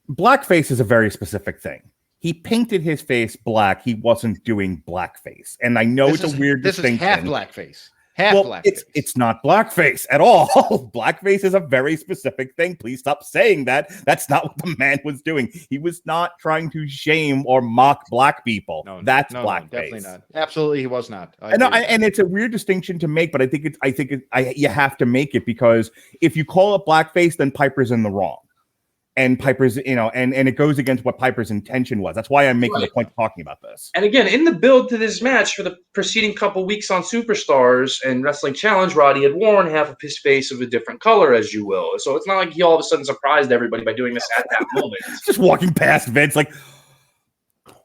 Blackface is a very specific thing. He painted his face black. He wasn't doing blackface. And I know it's a weird distinction. This is half blackface. Blackface. It's not blackface at all. Blackface is a very specific thing. Please stop saying that. That's not what the man was doing. He was not trying to shame or mock black people. That's blackface. No, definitely not. Absolutely, he was not. And it's a weird distinction to make, but I think you have to make it because if you call it blackface, then Piper's in the wrong. And Piper's, and it goes against what Piper's intention was. That's why I'm making the point of talking about this. And again, in the build to this match for the preceding couple weeks on Superstars and Wrestling Challenge, Roddy had worn half of his face of a different color, as you will. So it's not like he all of a sudden surprised everybody by doing this at that moment. Just walking past Vince like,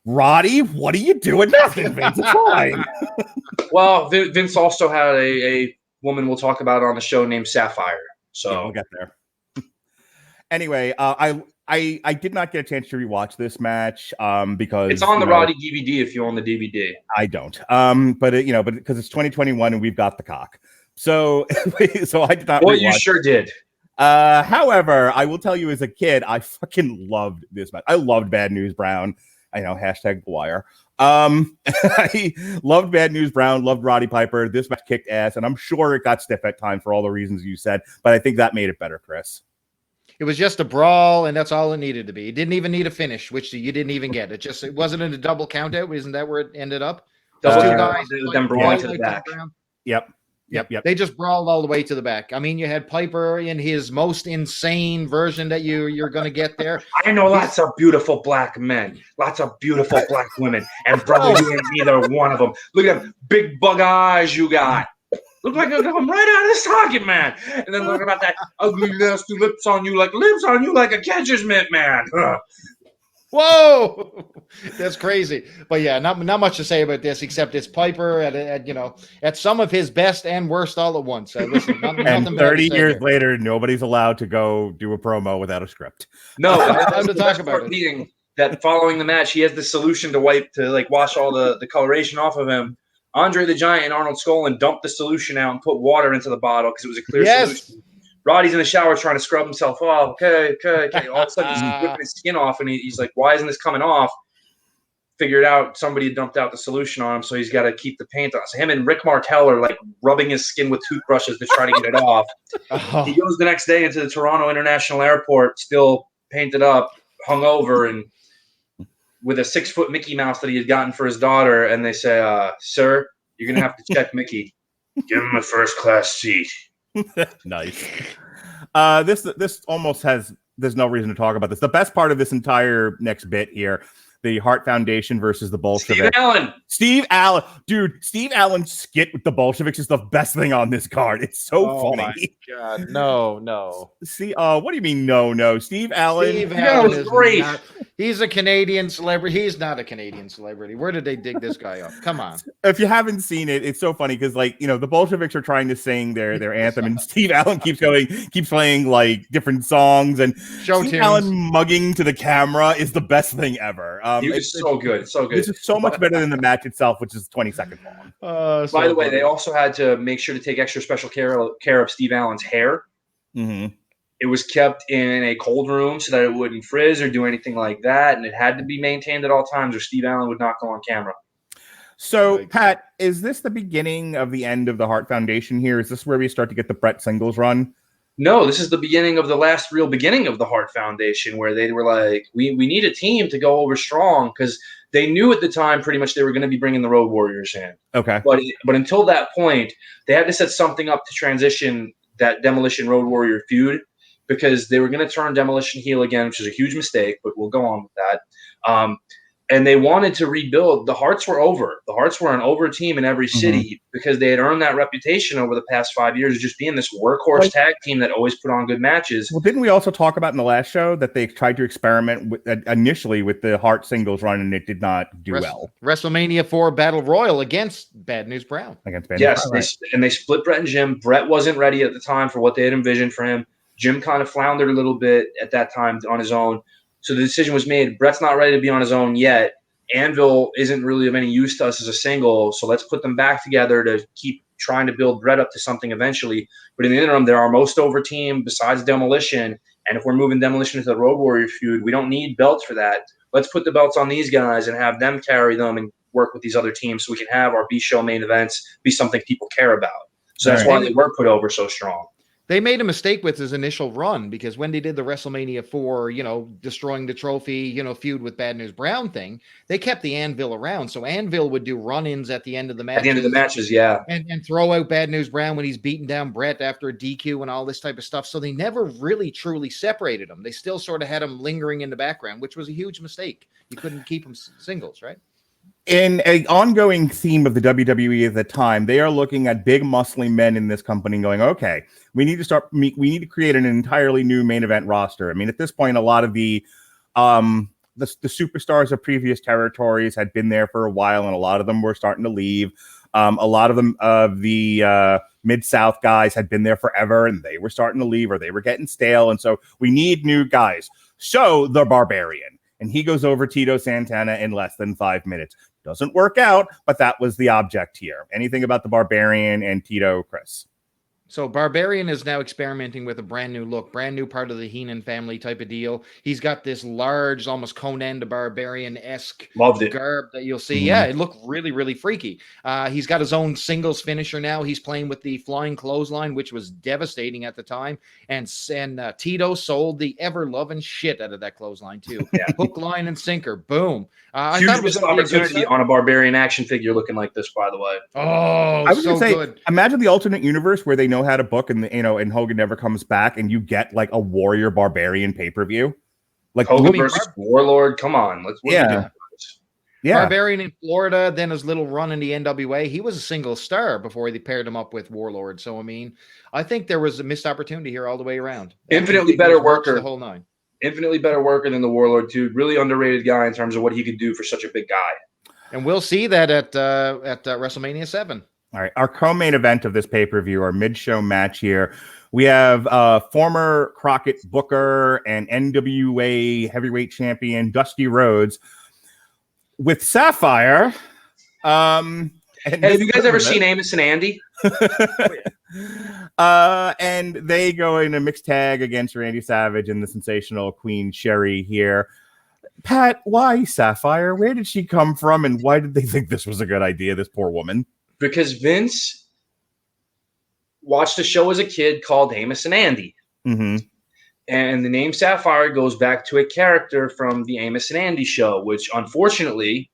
Roddy, what are you doing? Nothing, Vince. It's fine. Well, Vince also had a woman we'll talk about on the show named Sapphire. So yeah, we'll get there. Anyway, I did not get a chance to rewatch this match because it's on the Roddy DVD if you own the DVD. I don't. But because it's 2021 and we've got the cock, so I did not. Well, you sure did. However, I will tell you, as a kid, I fucking loved this match. I loved Bad News Brown. I know hashtag The Wire. I loved Bad News Brown. Loved Roddy Piper. This match kicked ass, and I'm sure it got stiff at times for all the reasons you said. But I think that made it better, Chris. It was just a brawl, and that's all it needed to be. It didn't even need a finish, which you didn't even get. It wasn't in a double count out. Isn't that where it ended up? Those two guys, them brawling to the back. Yep. They just brawled all the way to the back. I mean, you had Piper in his most insane version that you're going to get there. I know lots of beautiful black men, lots of beautiful black women, and brother, you ain't either one of them. Look at them big bug eyes you got. Look like they'll come right out of the socket, man. And then look about that ugly nasty lips on you like a catcher's mitt, man. Whoa, that's crazy. But yeah, not much to say about this except it's Piper at some of his best and worst all at once. Listen, and 30 years later, nobody's allowed to go do a promo without a script. No, I'm to talk about it. That following the match, he has the solution to wash all the coloration off of him. Andre the Giant and Arnold Skolin dumped the solution out and put water into the bottle because it was a clear solution. Roddy's in the shower trying to scrub himself off. Okay. All of a sudden, he's ripping his skin off, and he's like, why isn't this coming off? Figured out somebody had dumped out the solution on him, so he's got to keep the paint on. So him and Rick Martel are like rubbing his skin with toothbrushes to try to get it off. Oh. He goes the next day into the Toronto International Airport, still painted up, hungover, and with a 6-foot Mickey Mouse that he had gotten for his daughter, and they say, sir, you're going to have to check Mickey. Give him a first-class seat. Nice. This almost there's no reason to talk about this. The best part of this entire next bit here, the Hart Foundation versus the Bolsheviks. Steve Allen. Dude, Steve Allen's skit with the Bolsheviks is the best thing on this card. It's so funny. My God. No. See, what do you mean no? Steve Allen is great. He's a Canadian celebrity. He's not a Canadian celebrity. Where did they dig this guy up? Come on. If you haven't seen it, it's so funny because the Bolsheviks are trying to sing their anthem, and Steve Allen keeps playing like different songs, and Steve Allen mugging to the camera is the best thing ever. It's so good. This is so much better than the match itself, which is 20 seconds long. By the way, they also had to make sure to take extra special care of Steve Allen's hair. Mm-hmm. It was kept in a cold room so that it wouldn't frizz or do anything like that, and it had to be maintained at all times or Steve Allen would not go on camera. So, Pat, is this the beginning of the end of the Hart Foundation here? Is this where we start to get the Brett Singles run? No, this is the beginning of the last real beginning of the Hart Foundation, where they were like, we need a team to go over strong, because they knew at the time pretty much they were going to be bringing the Road Warriors in. Okay. But until that point, they had to set something up to transition that Demolition Road Warrior feud, because they were going to turn Demolition heel again, which is a huge mistake, but we'll go on with that. And they wanted to rebuild. The Harts were over. The Harts were an over team in every city because they had earned that reputation over the past 5 years of just being this workhorse tag team that always put on good matches. Well, didn't we also talk about in the last show that they tried to experiment with, initially with the Hart singles run, and it did not do well? WrestleMania 4 Battle Royal against Bad News Brown. Yes, and they split Brett and Jim. Brett wasn't ready at the time for what they had envisioned for him. Jim kind of floundered a little bit at that time on his own. So the decision was made. Brett's not ready to be on his own yet. Anvil isn't really of any use to us as a single, so let's put them back together to keep trying to build Brett up to something eventually. But in the interim, they're our most over team besides Demolition. And if we're moving Demolition into the Road Warrior feud, we don't need belts for that. Let's put the belts on these guys and have them carry them and work with these other teams so we can have our B-show main events be something people care about. So that's why they were put over so strong. They made a mistake with his initial run, because when they did the WrestleMania 4, destroying the trophy, feud with Bad News Brown thing, they kept the Anvil around. So Anvil would do run-ins at the end of the match. At the end of the matches, yeah. And throw out Bad News Brown when he's beating down Brett after a DQ and all this type of stuff. So they never really truly separated them. They still sort of had him lingering in the background, which was a huge mistake. You couldn't keep them singles, right? In an ongoing theme of the WWE at the time, they are looking at big muscly men in this company and going, okay, we need to create an entirely new main event roster. I mean, at this point, a lot of the superstars of previous territories had been there for a while, and a lot of them were starting to leave. A lot of them the Mid-South guys had been there forever, and they were starting to leave, or they were getting stale. And so we need new guys. So the Barbarian. And he goes over Tito Santana in less than 5 minutes. Doesn't work out, but that was the object here. Anything about the Barbarian and Tito, Chris? So Barbarian is now experimenting with a brand new look, brand new part of the Heenan family type of deal. He's got this large, almost Conan the Barbarian-esque garb that you'll see. Yeah, it looked really, really freaky. He's got his own singles finisher now. He's playing with the flying clothesline, which was devastating at the time. And Tito sold the ever-loving shit out of that clothesline, too. Yeah. Hook, line, and sinker. Boom. I thought it was opportunity on a Barbarian action figure looking like this, by the way. Oh, I was so good. Imagine the alternate universe where they know how to book, and and Hogan never comes back, and you get like a Warrior Barbarian pay-per-view. Like Hogan versus Warlord. Come on, Yeah. Barbarian in Florida, then his little run in the NWA. He was a single star before they paired him up with Warlord. So I mean, I think there was a missed opportunity here all the way around. Infinitely better worker. The whole nine. Infinitely better worker than the Warlord too. Really underrated guy in terms of what he could do for such a big guy. And we'll see that at WrestleMania 7. All right, our co-main event of this pay-per-view, our mid-show match here, we have former Crockett Booker and NWA heavyweight champion Dusty Rhodes with Sapphire. Hey, have you guys ever seen Amos and Andy? And they go in a mixed tag against Randy Savage and the sensational Queen Sherry here. Pat, why Sapphire? Where did she come from, and why did they think this was a good idea, this poor woman? Because Vince watched a show as a kid called Amos and Andy. Mm-hmm. And the name Sapphire goes back to a character from the Amos and Andy show, which unfortunately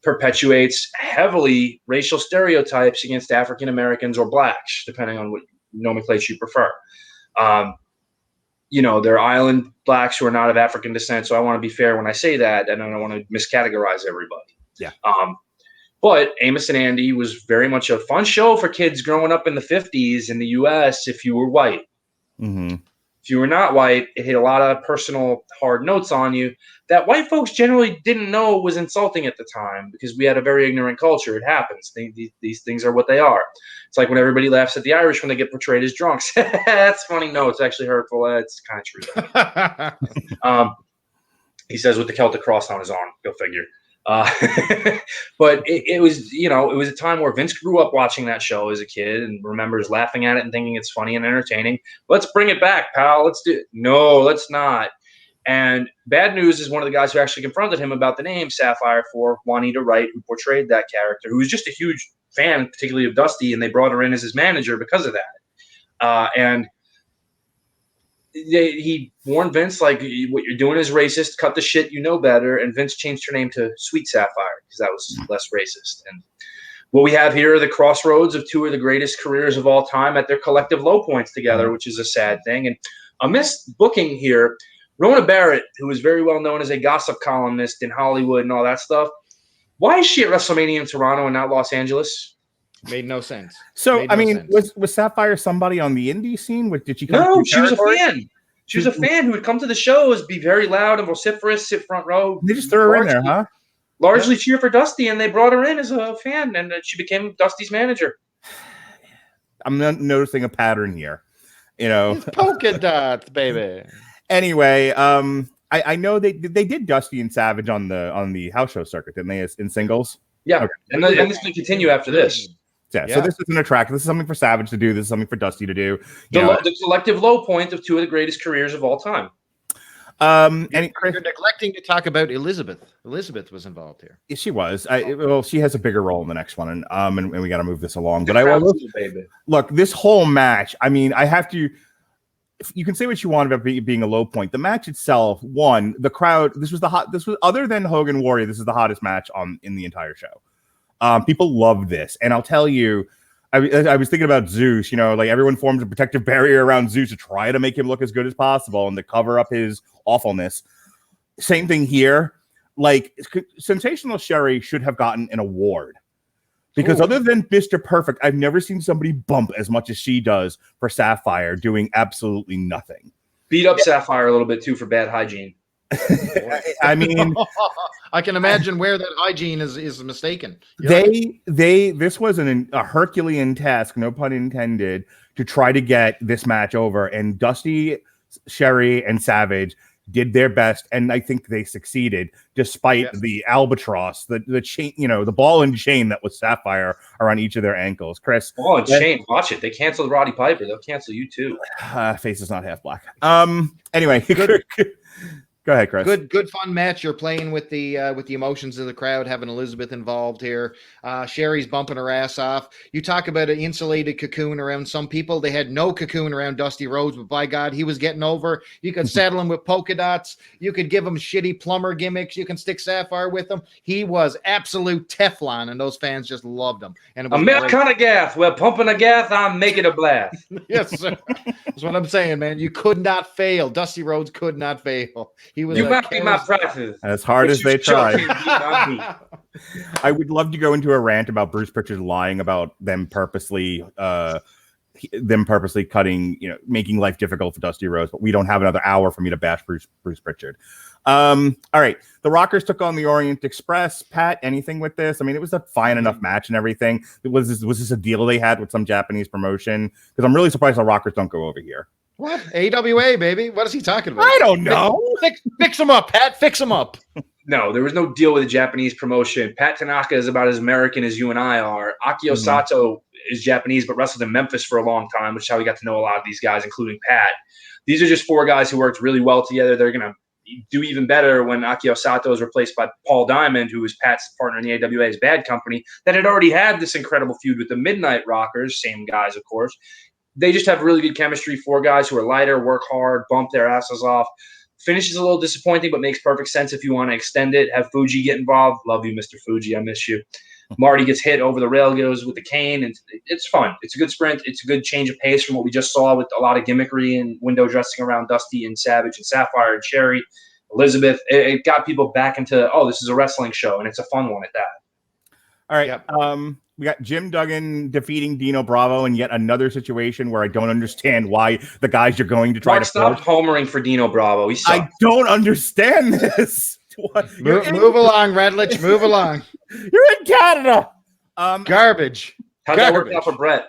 perpetuates heavily racial stereotypes against African Americans or blacks, depending on what nomenclature you prefer. They're island blacks who are not of African descent, so I want to be fair when I say that, and I don't want to miscategorize everybody. Yeah. But Amos and Andy was very much a fun show for kids growing up in the 50s in the U.S. if you were white. Mm-hmm. If you were not white, it hit a lot of personal hard notes on you that white folks generally didn't know was insulting at the time because we had a very ignorant culture. It happens. These things are what they are. It's like when everybody laughs at the Irish when they get portrayed as drunks. That's funny. No, it's actually hurtful. It's kind of true. He says with the Celtic cross on his arm. Go figure. But it was a time where Vince grew up watching that show as a kid and remembers laughing at it and thinking it's funny and entertaining. Let's bring it back, pal. Let's do it. No, let's not. And Bad News is one of the guys who actually confronted him about the name Sapphire for Juanita Wright, who portrayed that character, who was just a huge fan, particularly of Dusty, and they brought her in as his manager because of that. And he warned Vince, like, what you're doing is racist. Cut the shit. You know better. And Vince changed her name to Sweet Sapphire because that was less racist. And what we have here are the crossroads of two of the greatest careers of all time at their collective low points together, which is a sad thing. And a missed booking here. Rona Barrett, who is very well known as a gossip columnist in Hollywood and all that stuff. Why is she at WrestleMania in Toronto and not Los Angeles? Made no sense. So, I mean, was Sapphire somebody on the indie scene? Did she come? No, she was a fan. She was a fan who would come to the shows, be very loud and vociferous, sit front row. They just threw her in there, huh? Largely cheer for Dusty, and they brought her in as a fan, and she became Dusty's manager. I'm noticing a pattern here. You know, it's polka dots, baby. Anyway, I know they did Dusty and Savage on the house show circuit, didn't they? In singles. Yeah, okay. and this will continue after this. Yeah, so this isn't a track. This is something for Savage to do. This is something for Dusty to do. The collective low point of two of the greatest careers of all time. And You're neglecting to talk about Elizabeth. Elizabeth was involved here. She was. Well, she has a bigger role in the next one, and we got to move this along. But look, this whole match. I mean, I have to. You can say what you want about being a low point. The match itself, the crowd. This was other than Hogan Warrior. This is the hottest match in the entire show. People love this, and I'll tell you, I was thinking about Zeus. You know, like everyone forms a protective barrier around Zeus to try to make him look as good as possible and to cover up his awfulness. Same thing here. Like Sensational Sherry should have gotten an award because other than Mr. Perfect, I've never seen somebody bump as much as she does for Sapphire, doing absolutely nothing. Beat up Sapphire a little bit too for bad hygiene. I mean, I can imagine where that hygiene is mistaken. This was a Herculean task, no pun intended, to try to get this match over. And Dusty, Sherry, and Savage did their best, and I think they succeeded, despite the albatross, the chain, the ball and chain that was Sapphire around each of their ankles. Chris, ball and chain, watch it. They canceled Roddy Piper. They'll cancel you too. Face is not half black. Anyway. Go ahead, Chris. Good fun match. You're playing with the emotions of the crowd, having Elizabeth involved here. Sherry's bumping her ass off. You talk about an insulated cocoon around some people. They had no cocoon around Dusty Rhodes, but by God, he was getting over. You could saddle him with polka dots. You could give him shitty plumber gimmicks. You can stick Sapphire with him. He was absolute Teflon, and those fans just loved him. And it was Americana Gath. We're pumping a Gath. I'm making a blast. Yes, sir. That's what I'm saying, man. You could not fail. Dusty Rhodes could not fail. He was. You might be my prices. As hard as they try. I would love to go into a rant about Bruce Pritchard lying about them purposely cutting, making life difficult for Dusty Rhodes, but we don't have another hour for me to bash Bruce Pritchard. All right. The Rockers took on the Orient Express. Pat, anything with this? I mean, it was a fine enough match and everything. Was this a deal they had with some Japanese promotion? Because I'm really surprised the Rockers don't go over here. What? AWA, baby. What is he talking about? I don't know. Fix him up, Pat. Fix him up. No, there was no deal with a Japanese promotion. Pat Tanaka is about as American as you and I are. Akio Sato is Japanese, but wrestled in Memphis for a long time, which is how we got to know a lot of these guys, including Pat. These are just four guys who worked really well together. They're going to do even better when Akio Sato is replaced by Paul Diamond, who was Pat's partner in the AWA's Bad Company, that had already had this incredible feud with the Midnight Rockers, same guys, of course. They just have really good chemistry. Four guys who are lighter, work hard, bump their asses off. Finish is a little disappointing, but makes perfect sense if you want to extend it. Have Fuji get involved. Love you, Mr. Fuji. I miss you. Marty gets hit over the rail, goes with the cane, and it's fun. It's a good sprint. It's a good change of pace from what we just saw with a lot of gimmickry and window dressing around Dusty and Savage and Sapphire and Sherry, Elizabeth. It got people back into, this is a wrestling show, and it's a fun one at that. All right. Yep. We got Jim Duggan defeating Dino Bravo in yet another situation where I don't understand why the guys you're going to try to stop homering for Dino Bravo. I don't understand this. Move along, Radulich. Move along. You're in Canada. Garbage. How'd that work out for Brett?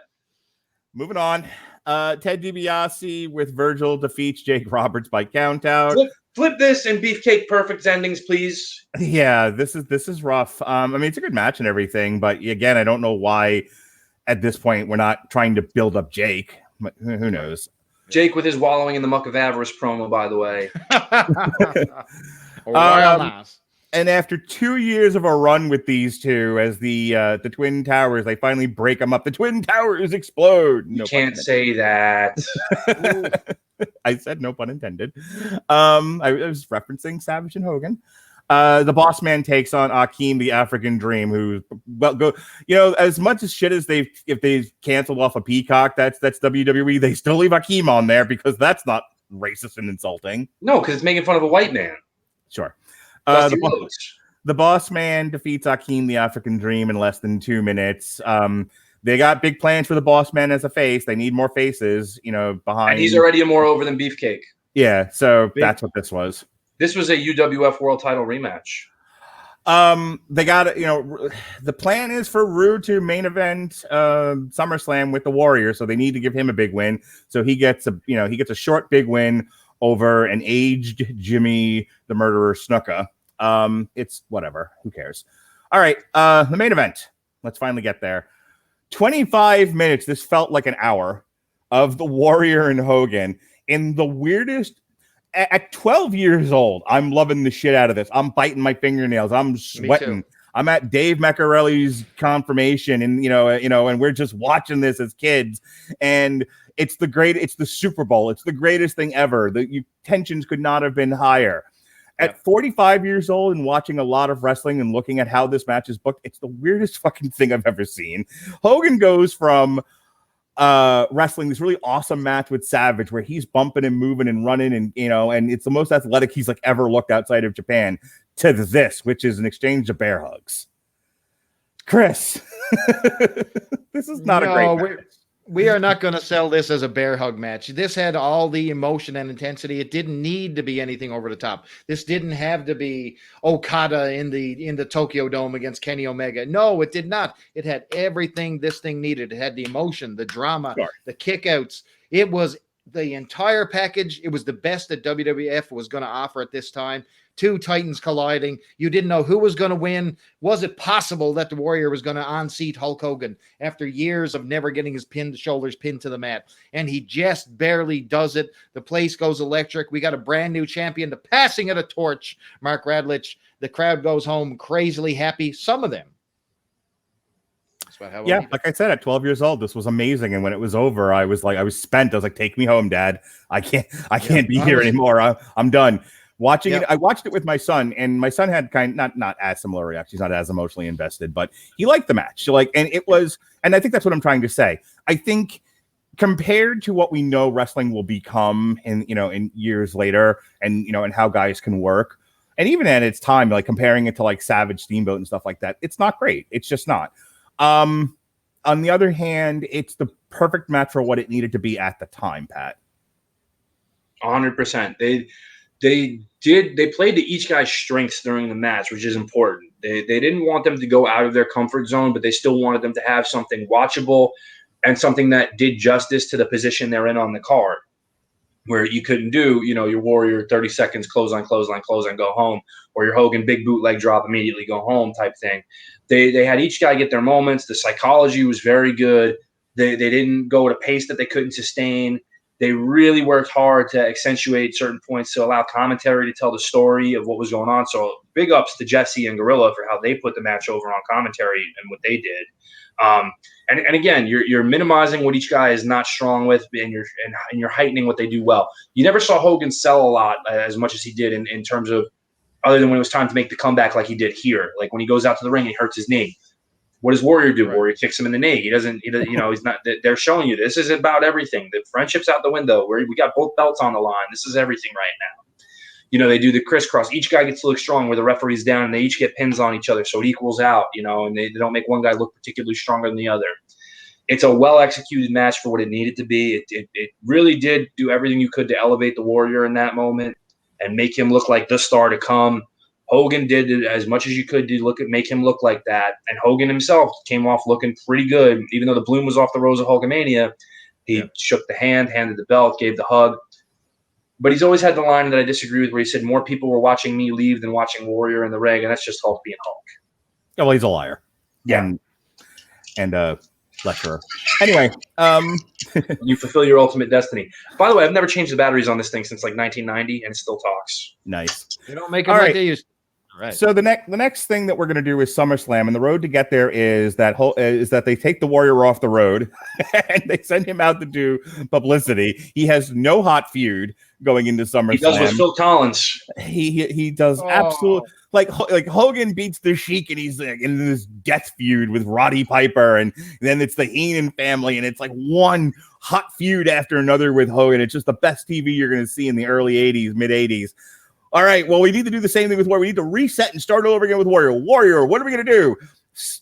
Moving on. Ted DiBiase with Virgil defeats Jake Roberts by countout. Flip this and Beefcake Perfect endings, please. Yeah, this is rough. I mean, it's a good match and everything, but again, I don't know why at this point we're not trying to build up Jake. But who knows? Jake with his wallowing in the muck of avarice promo, by the way. And after 2 years of a run with these two, as the Twin Towers, they finally break them up. The Twin Towers explode. You can't say that. I said no pun intended. I was referencing Savage and Hogan. The Boss Man takes on Akeem, the African Dream, who, well, go, as much as shit as if they've canceled off a Peacock, that's WWE, they still leave Akeem on there because that's not racist and insulting. No, because it's making fun of a white man. Sure. The Boss Man defeats Akeem, the African Dream, in less than 2 minutes. They got big plans for the Boss Man as a face. They need more faces, behind. And he's already more over than Beefcake. Yeah, so that's what this was. This was a UWF World Title rematch. They got the plan is for Rude to main event SummerSlam with the Warrior, so they need to give him a big win. So he gets a short big win over an aged Jimmy the Murderer Snuka. It's whatever. Who cares? All right, the main event. Let's finally get there. 25 minutes. This felt like an hour of the Warrior and Hogan in the weirdest. At 12 years old, I'm loving the shit out of this. I'm biting my fingernails. I'm sweating. I'm at Dave Meccarelli's confirmation, and and we're just watching this as kids. And it's the Super Bowl. It's the greatest thing ever. The tensions could not have been higher. At 45 years old and watching a lot of wrestling and looking at how this match is booked, it's the weirdest fucking thing I've ever seen. Hogan goes from wrestling this really awesome match with Savage where he's bumping and moving and running and and it's the most athletic he's ever looked outside of Japan, to this, which is an exchange of bear hugs. Chris, this is not a great match. We are not going to sell this as a bear hug match. This had all the emotion and intensity. It didn't need to be anything over the top. This didn't have to be Okada in the Tokyo Dome against Kenny Omega. No, it did not. It had everything this thing needed. It had the emotion, the drama, the kickouts. It was the entire package. It was the best that WWF was going to offer at this time. Two titans colliding. You didn't know who was going to win. Was it possible that the Warrior was going to unseat Hulk Hogan after years of never getting his shoulders pinned to the mat? And he just barely does it. The place goes electric. We got a brand new champion. The passing of the torch, Mark Radulich. The crowd goes home crazily happy. Some of them. Like I said, at 12 years old, this was amazing. And when it was over, I was spent. I was like, take me home, Dad. I can't be here anymore. I'm done. Watching it, I watched it with my son, and my son had not as similar reactions. He's not as emotionally invested, but he liked the match. And it was, and I think that's what I'm trying to say. I think compared to what we know wrestling will become in years later, and and how guys can work, and even at its time, comparing it to Savage, Steamboat, and stuff like that, it's not great. It's just not. On the other hand, it's the perfect match for what it needed to be at the time, Pat. 100%. They played to each guy's strengths during the match, which is important. They didn't want them to go out of their comfort zone, but they still wanted them to have something watchable and something that did justice to the position they're in on the card, where you couldn't do, your Warrior 30 seconds, clothesline, go home, or your Hogan big bootleg drop, immediately go home type thing. They had each guy get their moments. The psychology was very good. They didn't go at a pace that they couldn't sustain. They really worked hard to accentuate certain points to allow commentary to tell the story of what was going on. So big ups to Jesse and Gorilla for how they put the match over on commentary and what they did. And again, you're minimizing what each guy is not strong with, and you're heightening what they do well. You never saw Hogan sell a lot as much as he did in terms of, other than when it was time to make the comeback like he did here. Like when he goes out to the ring and he hurts his knee. What does Warrior do? Right. Warrior kicks him in the knee. He doesn't, he's not, they're showing you this is about everything. The friendship's out the window. We got both belts on the line. This is everything right now. They do the crisscross. Each guy gets to look strong where the referee's down, and they each get pins on each other. So it equals out, and they don't make one guy look particularly stronger than the other. It's a well-executed match for what it needed to be. It really did do everything you could to elevate the Warrior in that moment and make him look like the star to come. Hogan did it as much as you could to make him look like that. And Hogan himself came off looking pretty good. Even though the bloom was off the rose of Hulkamania, he shook the hand, handed the belt, gave the hug. But he's always had the line that I disagree with where he said more people were watching me leave than watching Warrior in the ring, and that's just Hulk being Hulk. Yeah, well, he's a liar. Yeah. And lecturer. Anyway. You fulfill your ultimate destiny. By the way, I've never changed the batteries on this thing since 1990, and it still talks. Nice. They don't make them like they used to. Right. So the next thing that we're going to do is SummerSlam, and the road to get there is that they take the Warrior off the road and they send him out to do publicity. He has no hot feud going into SummerSlam. He does with Phil Collins. He does absolute like Hogan beats the Sheik, and he's like in this death feud with Roddy Piper, and then it's the Heenan family, and it's like one hot feud after another with Hogan. It's just the best TV you're going to see in the early 80s, mid 80s. All right, well, we need to do the same thing with Warrior. We need to reset and start all over again with Warrior. Warrior, what are we going to do?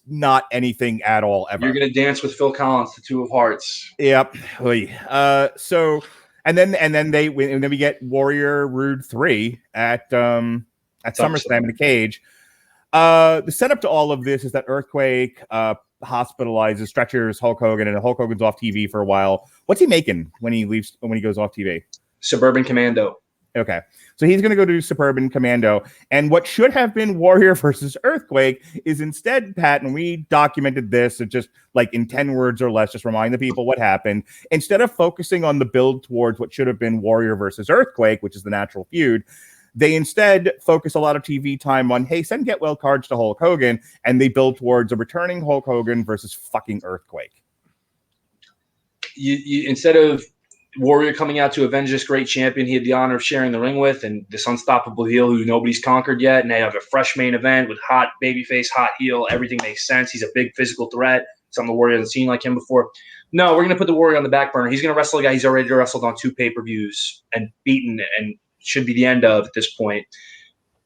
Not anything at all, ever. You're going to dance with Phil Collins, the Two of Hearts. Yep. So, and then we get Warrior Rude 3 at SummerSlam in the cage. The setup to all of this is that Earthquake hospitalizes, stretchers Hulk Hogan, and Hulk Hogan's off TV for a while. What's he making when he goes off TV? Suburban Commando. Okay, so he's going to go to Suburban Commando, and what should have been Warrior versus Earthquake is instead, Pat, and we documented this just like in 10 words or less, just remind the people what happened. Instead of focusing on the build towards what should have been Warrior versus Earthquake, which is the natural feud, they instead focus a lot of TV time on, hey, send get well cards to Hulk Hogan, and they build towards a returning Hulk Hogan versus fucking Earthquake. You instead of Warrior coming out to avenge this great champion he had the honor of sharing the ring with, and this unstoppable heel who nobody's conquered yet, and they have a fresh main event with hot babyface, hot heel, everything makes sense. He's a big physical threat, something the Warrior hasn't seen like him before. No, we're going to put the Warrior on the back burner. He's going to wrestle a guy he's already wrestled on 2 pay-per-views and beaten, and should be the end of at this point.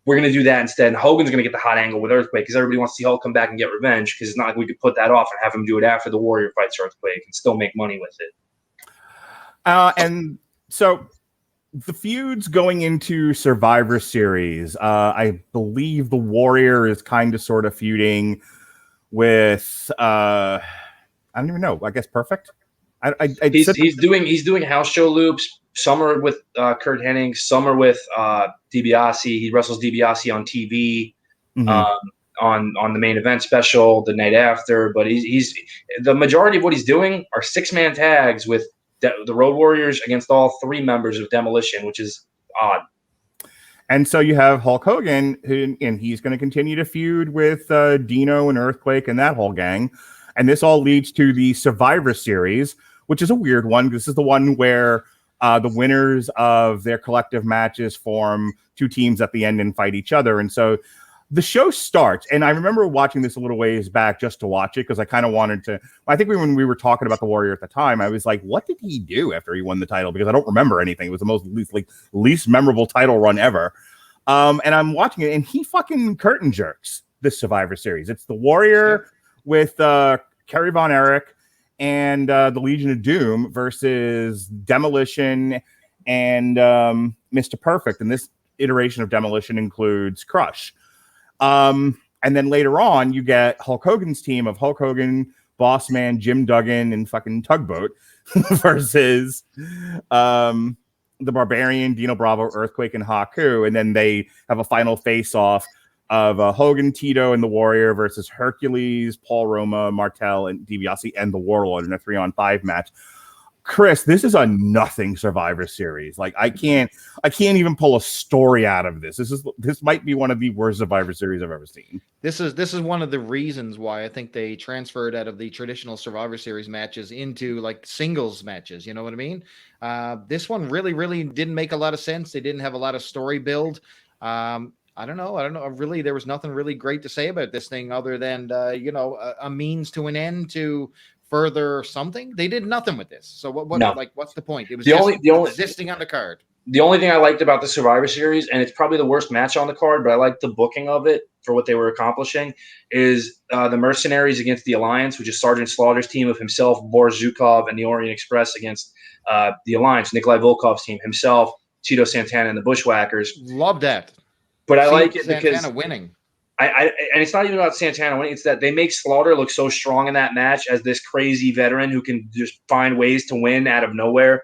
We're going to do that instead, and Hogan's going to get the hot angle with Earthquake because everybody wants to see Hulk come back and get revenge, because it's not like we could put that off and have him do it after the Warrior fights Earthquake and still make money with it. And so the feuds going into Survivor Series, I believe the Warrior is kind of sort of feuding with, I don't even know, I guess Perfect. He's doing house show loops. Some are with Kurt Hennig, some are with DiBiase. He wrestles DiBiase on TV, on the main event special the night after. But he's the majority of what he's doing are 6-man tags with the Road Warriors against all 3 members of Demolition, which is odd. And so you have Hulk Hogan, and he's going to continue to feud with Dino and Earthquake and that whole gang. And this all leads to the Survivor Series, which is a weird one. This is the one where the winners of their collective matches form 2 teams at the end and fight each other. And so the show starts, and I remember watching this a little ways back just to watch it because I kind of wanted to. I think when we were talking about the Warrior at the time, I was like, "What did he do after he won the title?" Because I don't remember anything. It was the least memorable title run ever. And I'm watching it, and he fucking curtain jerks this Survivor Series. It's the Warrior with Kerry Von Erich and the Legion of Doom versus Demolition and Mr. Perfect. And this iteration of Demolition includes Crush. And then later on, you get Hulk Hogan's team of Hulk Hogan, Boss Man, Jim Duggan, and fucking Tugboat versus the Barbarian, Dino Bravo, Earthquake, and Haku. And then they have a final face-off of Hogan, Tito, and the Warrior versus Hercules, Paul Roma, Martel, and DiBiase, and the Warlord in a 3-on-5 match. Chris, this is a nothing Survivor Series. Like I can't even pull a story out of this. This might be one of the worst Survivor Series I've ever seen. This is one of the reasons why I think they transferred out of the traditional Survivor Series matches into like singles matches. You know what I mean? This one really didn't make a lot of sense. They didn't have a lot of story build. I don't know. Really, there was nothing really great to say about this thing other than a means to an end to further something. They did nothing with this. So what's the point? It was the only existing on the card. The only thing I liked about the Survivor Series, and it's probably the worst match on the card, but I liked the booking of it for what they were accomplishing, is the Mercenaries against the Alliance, which is Sgt Slaughter's team of himself, Boris Zhukov, and the Orient Express against the Alliance, Nikolai Volkov's team, himself, Tito Santana, and the Bushwhackers. Love that. But I like it Santana because winning. And it's not even about Santana winning. It's that they make Slaughter look so strong in that match as this crazy veteran who can just find ways to win out of nowhere,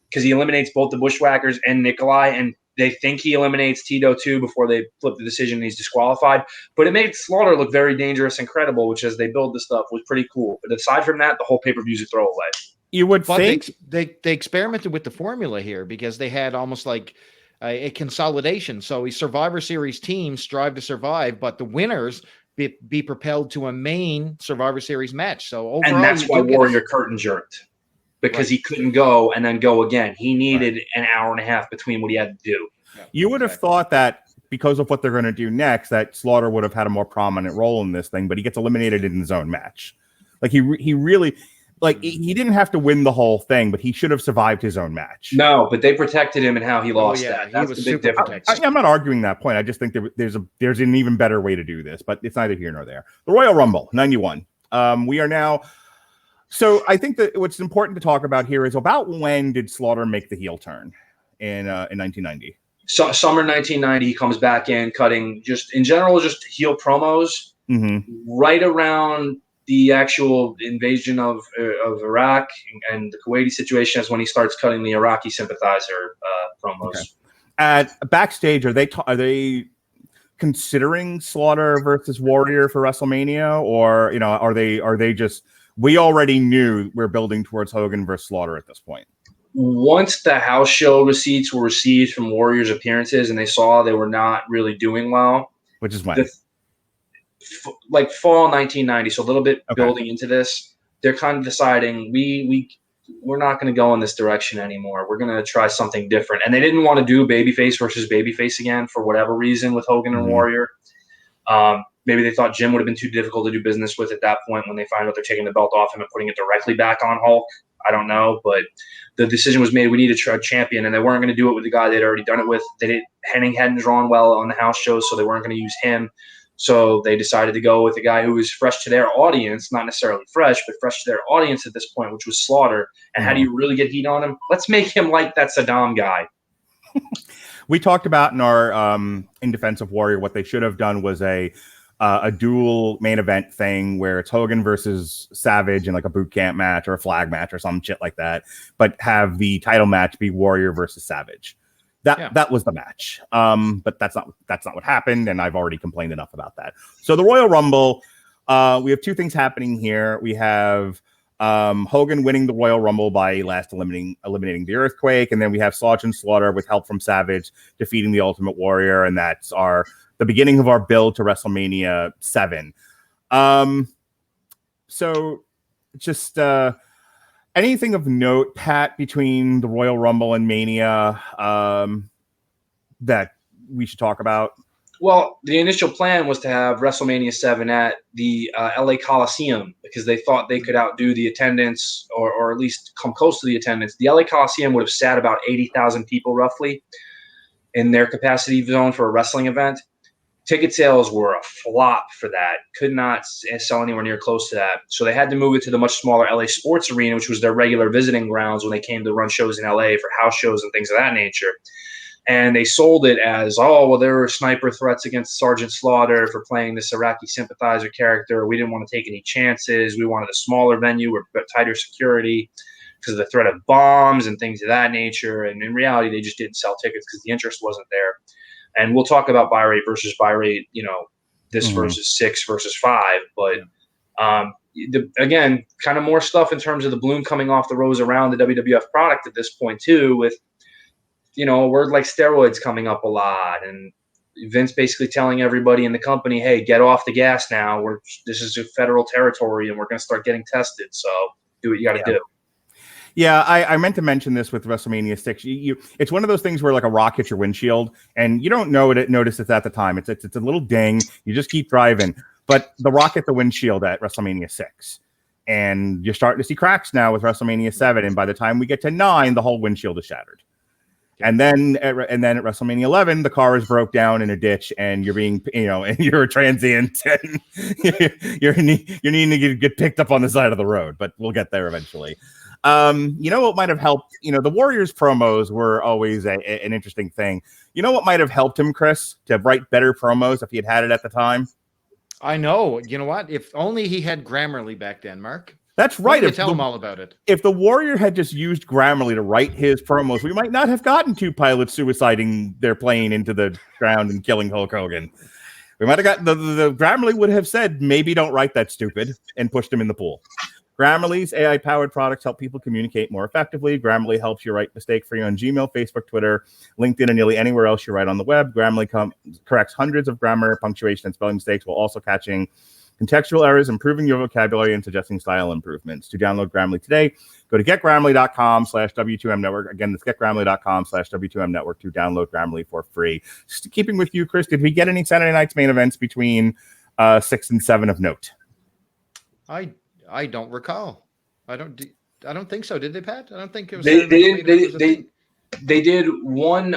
because he eliminates both the Bushwhackers and Nikolai, and they think he eliminates Tito too before they flip the decision and he's disqualified. But it made Slaughter look very dangerous and credible, which as they build this stuff was pretty cool. But aside from that, the whole pay-per-view is a throwaway. You would think they experimented with the formula here because they had almost like a consolidation. So a Survivor Series team strive to survive, but the winners be propelled to a main Survivor Series match. So overall, and that's why Warrior curtain jerked, because he couldn't go and then go again. He needed an hour and a half between what he had to do. You would have thought that because of what they're going to do next, that Slaughter would have had a more prominent role in this thing, but he gets eliminated in his own match. Like he really, like he didn't have to win the whole thing, but he should have survived his own match. No, but they protected him and how he lost that. That's the big difference. I'm not arguing that point. I just think there's an even better way to do this, but it's neither here nor there. The Royal Rumble, 91. We are now. So I think that what's important to talk about here is about when did Slaughter make the heel turn in 1990? So, summer 1990, he comes back in cutting just in general, just heel promos right around the actual invasion of Iraq and the Kuwaiti situation is when he starts cutting the Iraqi sympathizer promos. Okay. At backstage, are they considering Slaughter versus Warrior for WrestleMania, or are they just, we already knew we're building towards Hogan versus Slaughter at this point? Once the house show receipts were received from Warrior's appearances and they saw they were not really doing well, which is when like fall 1990, so a little bit building into this, they're kind of deciding we're not going to go in this direction anymore. We're going to try something different. And they didn't want to do babyface versus babyface again for whatever reason with Hogan and Warrior. Maybe they thought Jim would have been too difficult to do business with at that point when they find out they're taking the belt off him and putting it directly back on Hulk. I don't know, but the decision was made. We need a champion, and they weren't going to do it with the guy they'd already done it with. Henning hadn't drawn well on the house shows, so they weren't going to use him. So they decided to go with a guy who was fresh to their audience, not necessarily fresh, but fresh to their audience at this point, which was Slaughter. And how do you really get heat on him? Let's make him like that Saddam guy. We talked about in our In Defense of Warrior, what they should have done was a dual main event thing where it's Hogan versus Savage in like a boot camp match or a flag match or some shit like that, but have the title match be Warrior versus Savage. That was the match. But that's not what happened, and I've already complained enough about that. So the Royal Rumble, we have two things happening here. We have Hogan winning the Royal Rumble by last eliminating the Earthquake, and then we have Sgt Slaughter with help from Savage defeating the Ultimate Warrior, and that's the beginning of our build to WrestleMania 7. So just anything of note, Pat, between the Royal Rumble and Mania that we should talk about? Well, the initial plan was to have WrestleMania 7 at the LA Coliseum because they thought they could outdo the attendance or at least come close to the attendance. The LA Coliseum would have sat about 80,000 people roughly in their capacity zone for a wrestling event. Ticket sales were a flop for that. Could not sell anywhere near close to that. So they had to move it to the much smaller LA Sports Arena, which was their regular visiting grounds when they came to run shows in LA for house shows and things of that nature. And they sold it as, there were sniper threats against Sgt Slaughter for playing this Iraqi sympathizer character. We didn't want to take any chances. We wanted a smaller venue with tighter security because of the threat of bombs and things of that nature. And in reality, they just didn't sell tickets because the interest wasn't there. And we'll talk about buy rate versus buy rate, this versus 6 versus 5. But again, kind of more stuff in terms of the bloom coming off the rose around the WWF product at this point, too, with, a word like steroids coming up a lot. And Vince basically telling everybody in the company, hey, get off the gas now. This is a federal territory and we're going to start getting tested. So do what you got to do. Yeah, I meant to mention this with WrestleMania 6. It's one of those things where like a rock hits your windshield and you don't notice it at the time. It's a little ding. You just keep driving. But the rock hit the windshield at WrestleMania 6. And you're starting to see cracks now with WrestleMania 7. And by the time we get to 9, the whole windshield is shattered. And then at WrestleMania 11, the car is broke down in a ditch and you're being, and you're a transient and you're needing to get picked up on the side of the road. But we'll get there eventually. What might have helped, the Warriors promos were always an interesting thing. You know what might have helped him, Chris, to write better promos if he had it at the time? I know. You know what? If only he had Grammarly back then, Mark. That's right. Tell him all about it. If the Warrior had just used Grammarly to write his promos, we might not have gotten 2 pilots suiciding their plane into the ground and killing Hulk Hogan. We might have got the Grammarly would have said, maybe don't write that stupid, and pushed him in the pool. Grammarly's AI-powered products help people communicate more effectively. Grammarly helps you write mistake-free on Gmail, Facebook, Twitter, LinkedIn, and nearly anywhere else you write on the web. Grammarly corrects hundreds of grammar, punctuation, and spelling mistakes while also catching contextual errors, improving your vocabulary, and suggesting style improvements. To download Grammarly today, go to getgrammarly.com/W2M Network. Again, that's getgrammarly.com/W2M Network to download Grammarly for free. Just keeping with you, Chris, did we get any Saturday night's main events between 6 and 7 of note? I don't recall. I don't think so. Did they, Pat? I don't think it was. They did one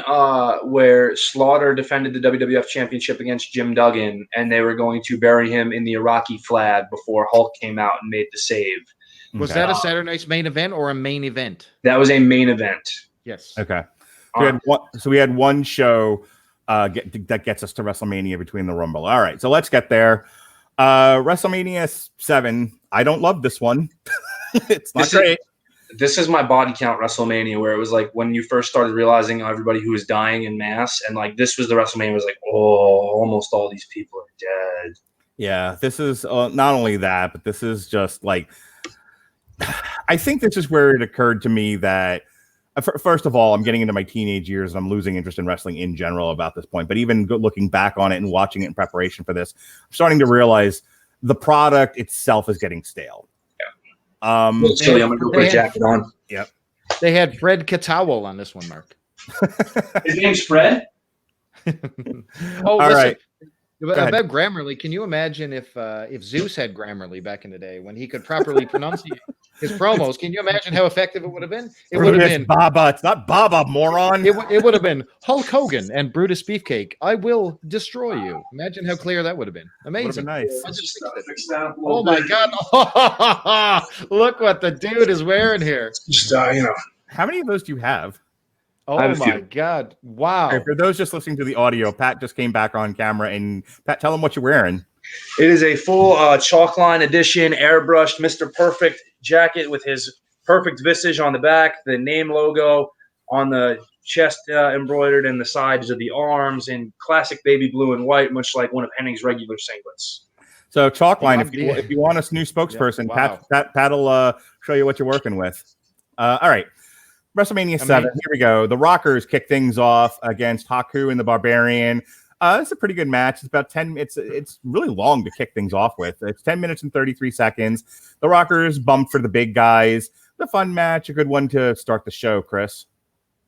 where Slaughter defended the WWF Championship against Jim Duggan, and they were going to bury him in the Iraqi flag before Hulk came out and made the save. Was that a Saturday night's main event or a main event? That was a main event. Yes. Okay. We had one show that gets us to WrestleMania between the Rumble. All right, so let's get there. WrestleMania 7. I don't love this one. It's not great. This is my body count WrestleMania, where it was like when you first started realizing everybody who was dying in mass, and like this was the WrestleMania was like, oh, almost all these people are dead. Yeah, this is not only that, but this is just like, I think this is where it occurred to me that first of all, I'm getting into my teenage years and I'm losing interest in wrestling in general about this point. But even looking back on it and watching it in preparation for this, I'm starting to realize the product itself is getting stale. I'm gonna go put a jacket on. Yep. They had Fred Catawal on this one, Mark. His name's Fred. All right. About Grammarly, can you imagine if Zeus had Grammarly back in the day when he could properly pronounce his promos? Can you imagine how effective it would have been? It would have been Baba. It's not Baba, moron. It would have been Hulk Hogan and Brutus Beefcake. I will destroy you. Imagine how clear that would have been. Amazing. Nice. Oh my God! Look what the dude is wearing here. Just How many of those do you have? Oh my God! Wow. Okay, for those just listening to the audio, Pat just came back on camera, and Pat, tell them what you're wearing. It is a full Chalkline edition airbrushed Mr. Perfect jacket with his perfect visage on the back, the name logo on the chest embroidered, and the sides of the arms in classic baby blue and white, much like one of Henning's regular singlets. So Chalkline, if you want a new spokesperson, wow. Pat will show you what you're working with. All right. WrestleMania 7, here we go. The Rockers kick things off against Haku and the Barbarian. It's a pretty good match. It's about 10 minutes. It's really long to kick things off with. It's 10 minutes and 33 seconds. The Rockers bump for the big guys. It's a fun match, a good one to start the show, Chris.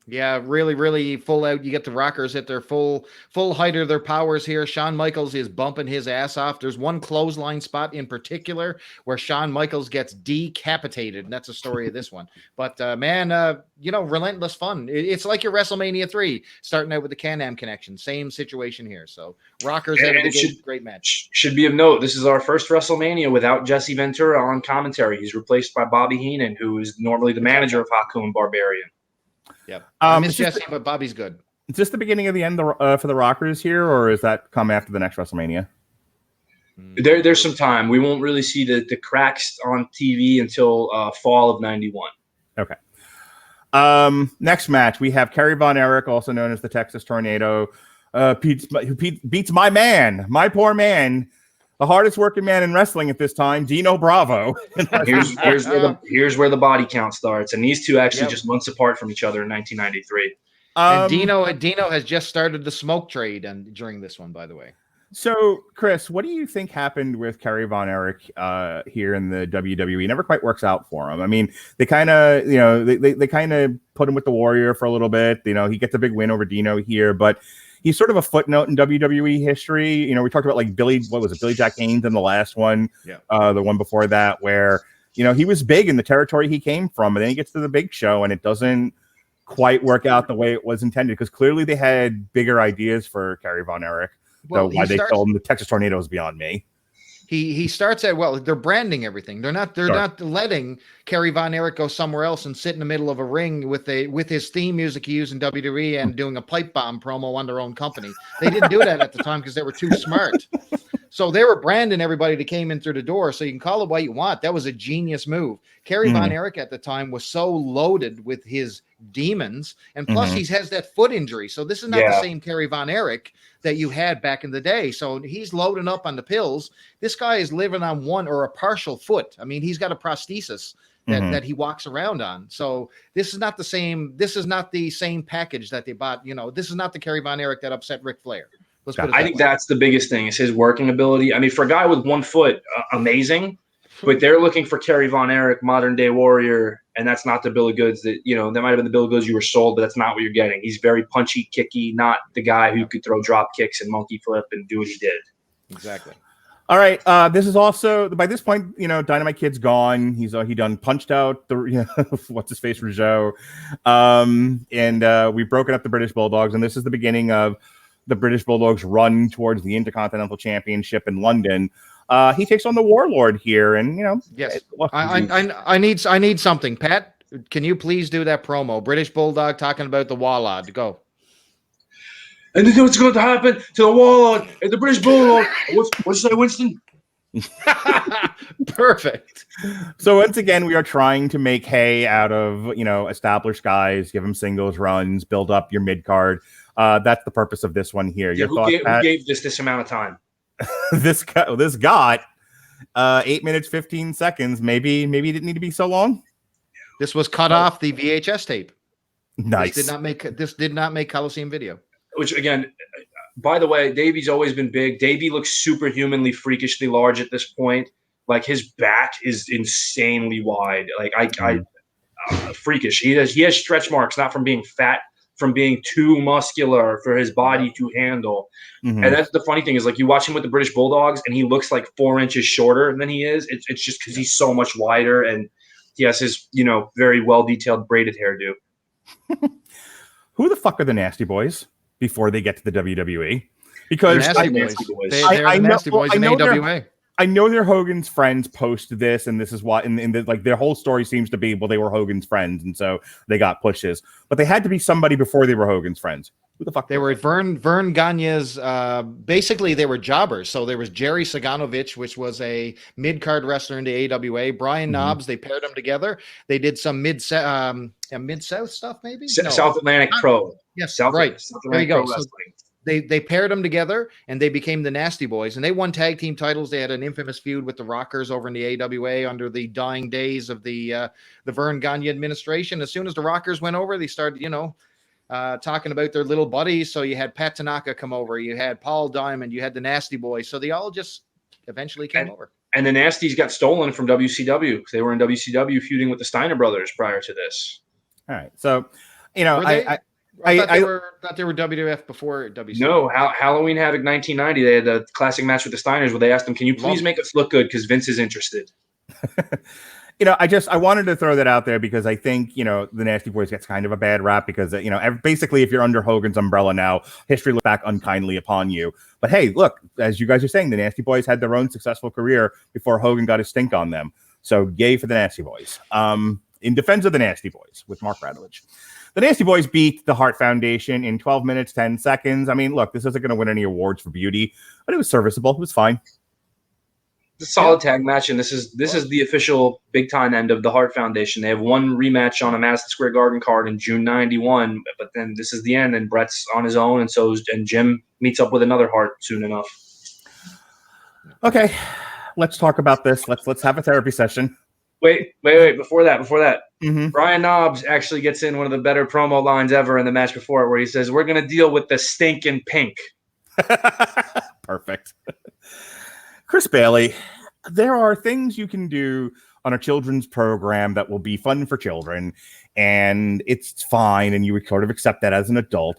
Yeah, really, really full out. You get the Rockers at their full height of their powers here. Shawn Michaels is bumping his ass off. There's one clothesline spot in particular where Shawn Michaels gets decapitated, and that's the story of this one. But relentless fun. It's like your WrestleMania 3, starting out with the Can-Am connection. Same situation here. So Rockers had a great match. Should be of note, this is our first WrestleMania without Jesse Ventura on commentary. He's replaced by Bobby Heenan, who is normally the manager of Haku and Barbarian. Yep. I miss Jesse, but Bobby's good. Is this the beginning of the end for the Rockers here, or is that come after the next WrestleMania? There's some time. We won't really see the cracks on TV until fall of '91. Okay. Next match, we have Kerry Von Erich, also known as the Texas Tornado, who beats my man, my poor man, the hardest working man in wrestling at this time, Dino Bravo. here's where the body count starts, and these two actually just months apart from each other in 1993. And Dino has just started the smoke trade during this one, by the way. So, Chris, what do you think happened with Kerry Von Erich here in the WWE? Never quite works out for him. I mean, they kind of, they kind of put him with the Warrior for a little bit. He gets a big win over Dino here, but he's sort of a footnote in WWE history. We talked about like Billy Jack Haynes in the last one, the one before that, where he was big in the territory he came from, and then he gets to the big show, and it doesn't quite work out the way it was intended, because clearly they had bigger ideas for Kerry Von Erich. Well, why they call him the Texas Tornado is beyond me. He starts at, they're branding everything. They're not letting Kerry Von Erich go somewhere else and sit in the middle of a ring with his theme music he used in WWE and doing a pipe bomb promo on their own company. They didn't do that at the time because they were too smart. So they were branding everybody that came in through the door. So you can call it what you want. That was a genius move. Kerry Von Erich at the time was so loaded with his demons, and plus he has that foot injury. So this is not the same Kerry Von Erich that you had back in the day. So he's loading up on the pills. This guy is living on one or a partial foot. I mean, he's got a prosthesis that he walks around on. So this is not the same. This is not the same package that they bought. You know, this is not the Kerry Von Erich that upset Ric Flair. I think that's the biggest thing is his working ability. I mean, for a guy with 1 foot, amazing. But they're looking for Kerry Von Erich, modern day warrior, and that's not the bill of goods that, you know, that might have been the bill of goods you were sold, but that's not what you're getting. He's very punchy, kicky, not the guy who could throw drop kicks and monkey flip and do what he did. Exactly. All right. This is also, by this point, you know, Dynamite Kid's gone. He done punched out the, you know, what's his face, Rougeau. And we've broken up the British Bulldogs, and this is the beginning of the British Bulldogs run towards the Intercontinental Championship in London. He takes on the Warlord here, and you know, yes, I need something. Pat, can you please do that promo? British Bulldog talking about the Warlord. Go. And this is what's going to happen to the Warlord and the British Bulldog. What's that, Winston? Perfect. So once again, we are trying to make hay out of, you know, established guys, give them singles runs, build up your mid card. That's the purpose of this one here. Yeah, who gave this amount of time? this got 8 minutes 15 seconds. Maybe it didn't need to be so long. This was cut off the VHS tape. Nice. This did not make Coliseum video. Which again, by the way, Davey's always been big. Davey looks superhumanly, freakishly large at this point. Like his back is insanely wide. Like freakish. He has stretch marks, not from being fat, from being too muscular for his body to handle. And that's the funny thing is, like, you watch him with the British Bulldogs and he looks like 4 inches shorter than he is. It's just because he's so much wider and he has his, you know, very well detailed braided hairdo. Who the fuck are the Nasty Boys before they get to the WWE? Because Nasty Boys. They're Nasty Boys in AWA. I know they're Hogan's friends post this, and this is why, and like their whole story seems to be, well, they were Hogan's friends, and so they got pushes. But they had to be somebody before they were Hogan's friends. Who the fuck? They were Vern Gagne's. Basically, they were jobbers. So there was Jerry Saganovich, which was a mid card wrestler in the AWA. Brian Knobs. They paired them together. They did some mid south stuff, maybe South Atlantic Pro. Yes, South there you go. So they paired them together and they became the Nasty Boys, and they won tag team titles. They had an infamous feud with the Rockers over in the AWA under the dying days of the Vern Gagne administration. As soon as the Rockers went over, they started, you know, talking about their little buddies. So you had Pat Tanaka come over, you had Paul Diamond, you had the Nasty Boys. So they all just eventually came over. And the Nasties got stolen from WCW. They were in WCW feuding with the Steiner brothers prior to this. All right. So, you know, I thought they were WWF before WCW. No, Halloween Havoc 1990. They had a classic match with the Steiners where they asked them, "Can you please make us look good?" Because Vince is interested. You know, I wanted to throw that out there because I think, you know, the Nasty Boys gets kind of a bad rap because, you know, basically if you're under Hogan's umbrella now, history looks back unkindly upon you. But hey, look, as you guys are saying, the Nasty Boys had their own successful career before Hogan got his stink on them. So yay for the Nasty Boys. In defense of the Nasty Boys with Mark Radulich. The Nasty Boys beat the Hart Foundation in 12 minutes, 10 seconds. I mean, look, this isn't going to win any awards for beauty, but it was serviceable. It was fine. It's a solid tag match, and this is the official big-time end of the Hart Foundation. They have one rematch on a Madison Square Garden card in June 91, but then this is the end, and Brett's on his own, and Jim meets up with another Hart soon enough. Okay, let's talk about this. Let's have a therapy session. Wait. Before that. Brian Knobs actually gets in one of the better promo lines ever in the match before it, where he says, "We're going to deal with the stinking pink." Perfect. Chris Bailey, there are things you can do on a children's program that will be fun for children, and it's fine, and you would sort of accept that as an adult.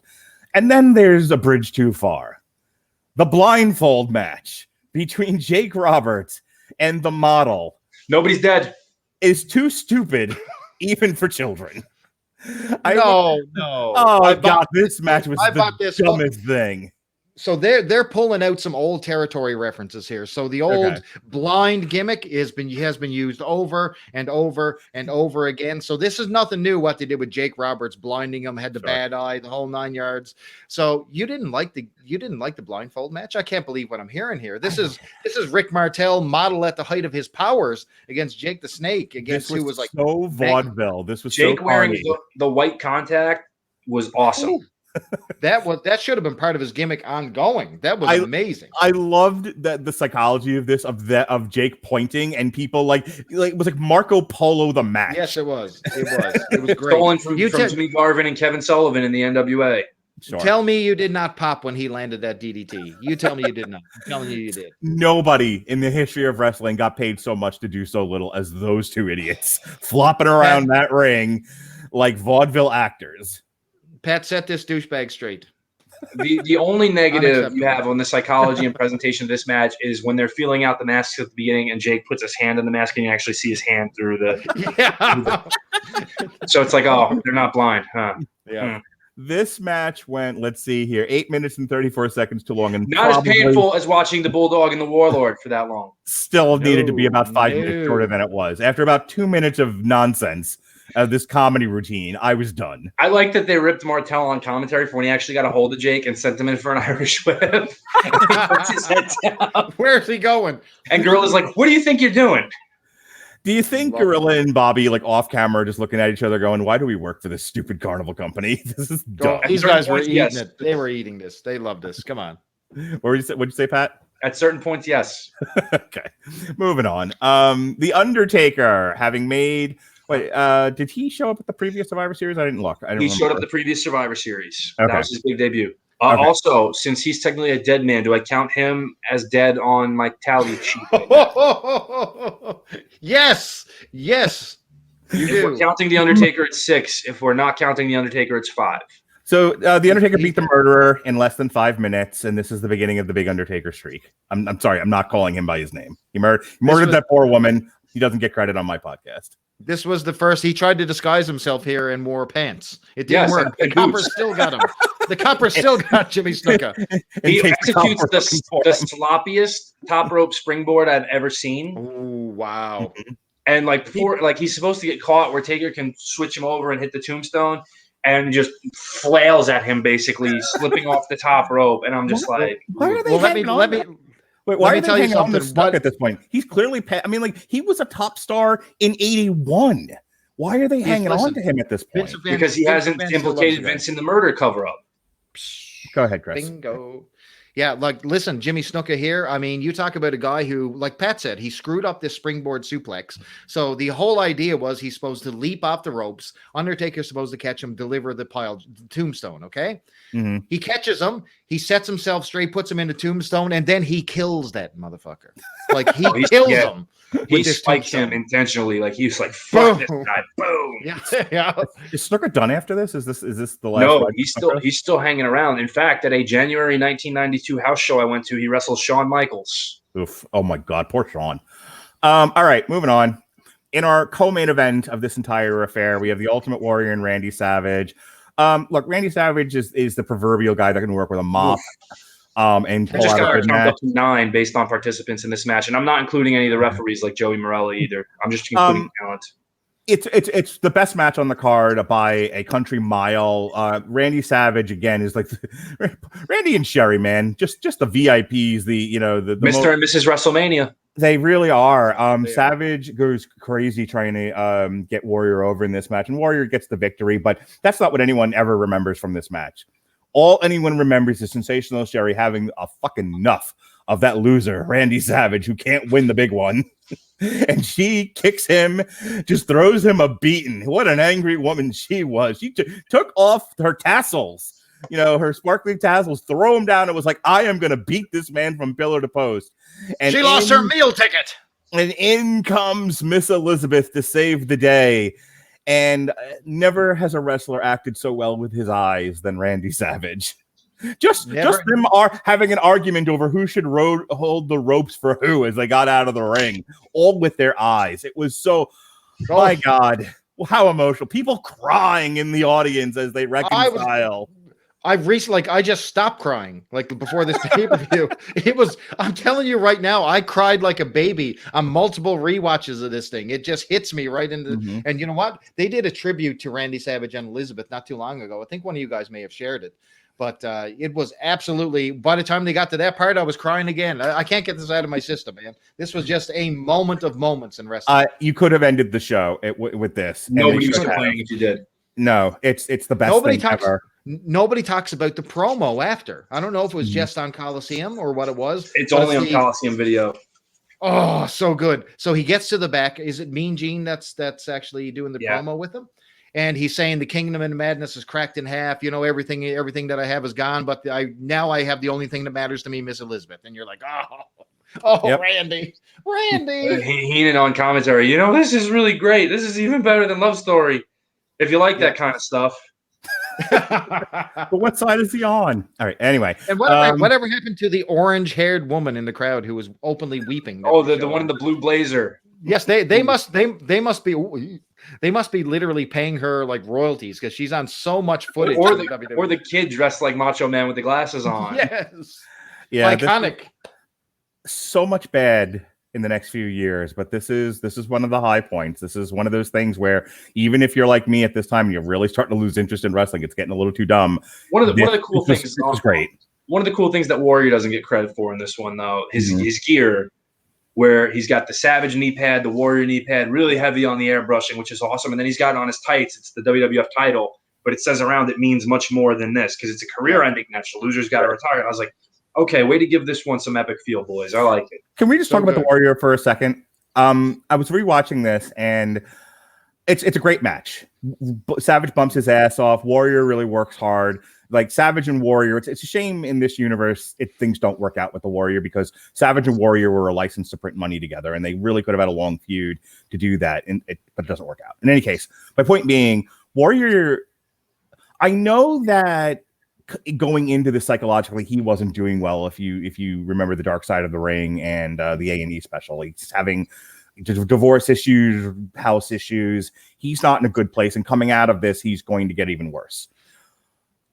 And then there's a bridge too far. The blindfold match between Jake Roberts and the model. Nobody's dead. Is too stupid, even for children. No. Oh, God, this match was the dumbest thing. So they're pulling out some old territory references here. So the old blind gimmick has been used over and over and over again. So this is nothing new. What they did with Jake Roberts, blinding him, had the bad eye, the whole 9 yards. So you didn't like the blindfold match? I can't believe what I'm hearing here. This is Rick Martel model at the height of his powers against Jake the Snake, against who was like so vaudeville. This was Jake so wearing the white contact was awesome. Ooh. That should have been part of his gimmick ongoing. That was amazing. I loved the psychology of this of Jake pointing and people like it was like Marco Polo the match. Yes, it was. It was great. Stolen from Jimmy Garvin and Kevin Sullivan in the NWA. Sure. Tell me you did not pop when he landed that DDT. You tell me you did not. I'm telling you did. Nobody in the history of wrestling got paid so much to do so little as those two idiots flopping around that ring like vaudeville actors. Pat, set this douchebag straight. The only negative you have on the psychology and presentation of this match is when they're feeling out the masks at the beginning and Jake puts his hand in the mask and you actually see his hand through the. So it's like, oh, they're not blind, huh? Yeah. This match went, let's see here, 8 minutes and 34 seconds too long. And not as painful as watching the Bulldog and the Warlord for that long. Still needed to be about 5 minutes shorter than it was. After about 2 minutes of nonsense, this comedy routine, I was done. I like that they ripped Martel on commentary for when he actually got a hold of Jake and sent him in for an Irish whip. He puts his head down. Where's he going? And Gorilla's like, what do you think you're doing? Do you think Gorilla and Bobby, like off camera, just looking at each other going, why do we work for this stupid carnival company? This is dumb. These guys were eating it. They were eating this. They loved this. Come on. What'd you say, Pat? At certain points, yes. Okay. Moving on. The Undertaker, having made... Wait, did he show up at the previous Survivor Series? I didn't look. He showed up at the previous Survivor Series. Okay. That was his big debut. Also, since he's technically a dead man, do I count him as dead on my tally sheet? Right yes. You if we're counting The Undertaker, it's 6. If we're not counting The Undertaker, it's 5. So The Undertaker beat the Murderer in less than 5 minutes, and this is the beginning of the big Undertaker streak. I'm sorry, I'm not calling him by his name. He murdered that poor woman. He doesn't get credit on my podcast. This was the first. He tried to disguise himself here and wore pants. It didn't work. The copper still got him. The copper still got Jimmy Snuka. He executes the sloppiest top rope springboard I've ever seen. Oh, wow. And he's supposed to get caught where Taker can switch him over and hit the tombstone and just flails at him, basically slipping off the top rope. And I'm just like, why are they Wait, why are they hanging on this stuck at this point? He's clearly, he was a top star in 81. Why are they hanging on to him at this point? Because he hasn't implicated Vince in the murder cover-up. Go ahead, Chris. Bingo. Yeah, listen, Jimmy Snuka here. I mean, you talk about a guy who, like Pat said, he screwed up this springboard suplex. So the whole idea was he's supposed to leap off the ropes. Undertaker's supposed to catch him, deliver the tombstone, okay? Mm-hmm. He catches him. He sets himself straight, puts him in the tombstone, and then he kills that motherfucker. Like, he kills him. He spikes him intentionally. Like, he's like, fuck this guy. Boom. Yeah. Is Snuka done after this? Is this the last? No, he's still hanging around. In fact, at a January 1992 house show I went to, he wrestled Shawn Michaels. Oof. Oh my God, poor Shawn. All right, moving on. In our co-main event of this entire affair, we have the Ultimate Warrior and Randy Savage. Look, Randy Savage is the proverbial guy that can work with a mop. And I just got count up to 9 based on participants in this match, and I'm not including any of the referees like Joey Morella either. I'm just including talent. It's the best match on the card by a country mile. Randy Savage again is like Randy and Sherry, man, just the VIPs. The Mr. and Mrs. WrestleMania. They really are. Savage goes crazy trying to get Warrior over in this match, and Warrior gets the victory. But that's not what anyone ever remembers from this match. All anyone remembers is Sensational Sherry having a fucking enough of that loser, Randy Savage, who can't win the big one. And she kicks him, just throws him a beating. What an angry woman she was. She took off her tassels, her sparkly tassels, throw him down. It was like, I am going to beat this man from pillar to post. And she lost her meal ticket. And in comes Miss Elizabeth to save the day. And never has a wrestler acted so well with his eyes than Randy Savage. Just them are having an argument over who should hold the ropes for who as they got out of the ring, all with their eyes. It was so, my God, how emotional. People crying in the audience as they reconcile. I've recently, like, I just stopped crying like before this pay-per-view. I'm telling you right now, I cried like a baby on multiple rewatches of this thing. It just hits me right into and you know what? They did a tribute to Randy Savage and Elizabeth not too long ago. I think one of you guys may have shared it. But it was absolutely, by the time they got to that part, I was crying again. I can't get this out of my system, man. This was just a moment of moments in wrestling. You could have ended the show with this. Nobody was complaining if you did. No, it's the best thing ever. Nobody talks about the promo after. I don't know if it was just on Coliseum or what it was. It's only on Coliseum video. Oh, so good. So he gets to the back. Is it Mean Gene that's actually doing the promo with him? And he's saying the kingdom and madness is cracked in half. You know, everything that I have is gone. But I have the only thing that matters to me, Miss Elizabeth. And you're like, yep. Randy. Heenan on commentary. You know, this is really great. This is even better than Love Story. If you like that kind of stuff. But what side is he on? All right. Anyway. And whatever happened to the orange-haired woman in the crowd who was openly weeping? The one in the blue blazer. Yes, they must be literally paying her like royalties because she's on so much footage. Or the kid dressed like Macho Man with the glasses on. Yes. Yeah. Iconic. So much bad in the next few years, but this is one of the high points. This is one of those things where even if you're like me at this time and you're really starting to lose interest in wrestling, it's getting a little too dumb. One of the cool things is great. One of the cool things that Warrior doesn't get credit for in this one, though, is his gear, where he's got the Savage knee pad, the Warrior knee pad, really heavy on the airbrushing, which is awesome. And then he's got on his tights, it's the WWF title, but it says around it means much more than this because it's a career-ending match. The loser's got to retire. And I was like, okay, way to give this one some epic feel, boys. I like it. Can we just talk about the Warrior for a second? I was rewatching this, and it's a great match. Savage bumps his ass off. Warrior really works hard. Like Savage and Warrior, it's a shame in this universe things don't work out with the Warrior because Savage and Warrior were a license to print money together, and they really could have had a long feud to do that, but it doesn't work out. In any case, my point being, Warrior, I know that going into this psychologically, he wasn't doing well. If you remember the Dark Side of the Ring and the A&E special, he's having divorce issues, house issues. He's not in a good place, and coming out of this, he's going to get even worse.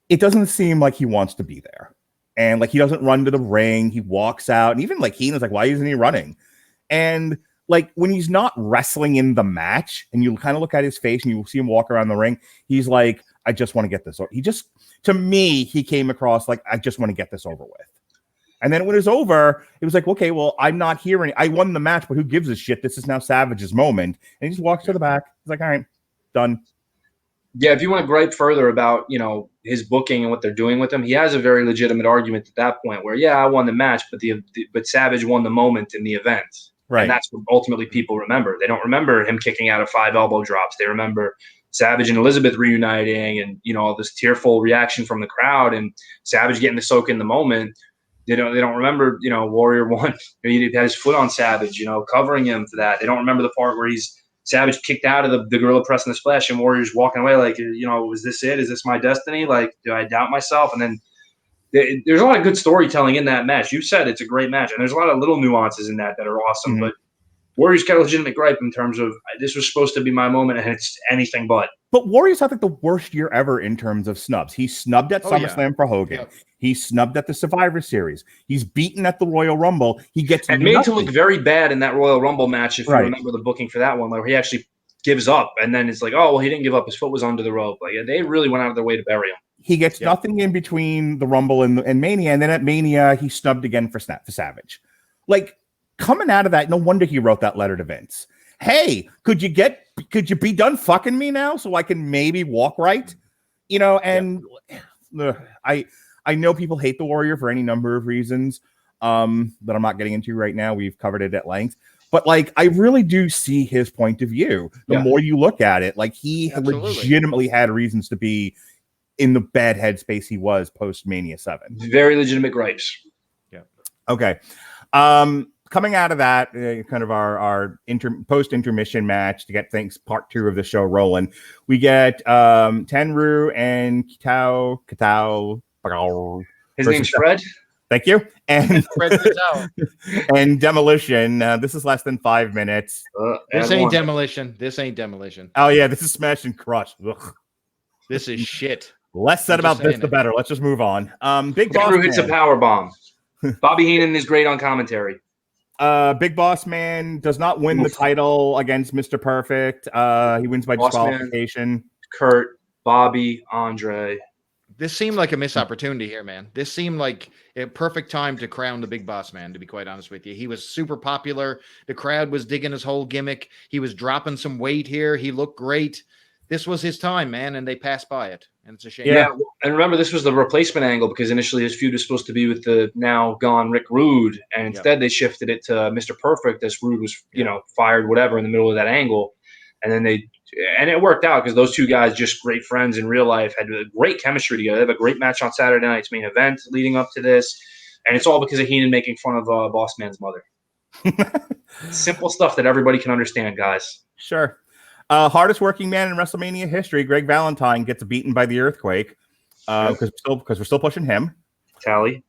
It doesn't seem like he wants to be there. And like he doesn't run to the ring. He walks out. And even like Heenan's like, why isn't he running? And like when he's not wrestling in the match and you kind of look at his face and you see him walk around the ring, he's like, I just want to get this over. To me, he came across like, I just want to get this over with. And then when it was over, it was like, okay, well, I'm not here. I won the match, but who gives a shit? This is now Savage's moment. And he just walks to the back. He's like, all right, done. Yeah, if you want to gripe further about, his booking and what they're doing with him, he has a very legitimate argument at that point where, I won the match, but Savage won the moment in the event. Right. And that's what ultimately people remember. They don't remember him kicking out of 5 elbow drops. They remember Savage and Elizabeth reuniting and, all this tearful reaction from the crowd and Savage getting to soak in the moment. They don't remember, Warrior won. He had his foot on Savage, covering him for that. They don't remember the part where Savage kicked out of the gorilla press and the splash and Warrior's walking away like, was this it? Is this my destiny? Like, do I doubt myself? And then there's a lot of good storytelling in that match. You said it's a great match, and there's a lot of little nuances in that are awesome. But Warrior's got a legitimate gripe in terms of this was supposed to be my moment, and it's anything but. But Warrior's had like the worst year ever in terms of snubs. He snubbed at SummerSlam for Hogan. Yep. He snubbed at the Survivor Series. He's beaten at the Royal Rumble. He gets made to look very bad in that Royal Rumble match. If you remember the booking for that one, where he actually gives up, and then it's like, oh well, he didn't give up. His foot was under the rope. Like they really went out of their way to bury him. He gets nothing in between the Rumble and Mania, and then at Mania he snubbed again for Savage. Like coming out of that, no wonder he wrote that letter to Vince. Hey, could you be done fucking me now so I can maybe walk right? And I know people hate the Warrior for any number of reasons that I'm not getting into right now. We've covered it at length. But like I really do see his point of view. The more you look at it, like he legitimately had reasons to be in the bad headspace he was post Mania 7. Very legitimate gripes. Yeah. Okay. Coming out of that, kind of our post intermission match to get things part 2 of the show rolling, we get Tenryu and Kitao. His name's Fred. Thank you. And and Demolition. This is less than 5 minutes. This ain't Demolition. This ain't Demolition. Oh yeah, this is Smash and Crush. Ugh. This is shit. Less said about this, the better. Let's just move on. Big Boss Crew hits a Man. power bomb. Bobby Heenan is great on commentary. Big Boss Man does not win the title against Mr. Perfect. He wins by disqualification. Kurt, Bobby, Andre. This seemed like a missed opportunity here, man. This seemed like a perfect time to crown the Big Boss Man, to be quite honest with you. He was super popular. The crowd was digging his whole gimmick. He was dropping some weight here. He looked great. This was his time, man, and they passed by it. And it's a shame. Yeah, and remember, this was the replacement angle because initially his feud was supposed to be with the now gone Rick Rude, and instead they shifted it to Mr. Perfect as Rude was, fired, whatever, in the middle of that angle. And then it worked out because those two guys, just great friends in real life, had a great chemistry together. They have a great match on Saturday night's main event leading up to this. And it's all because of Heenan making fun of Boss Man's mother. Simple stuff that everybody can understand, guys. Sure. Hardest working man in WrestleMania history, Greg Valentine, gets beaten by the Earthquake because we're still pushing him. Tally.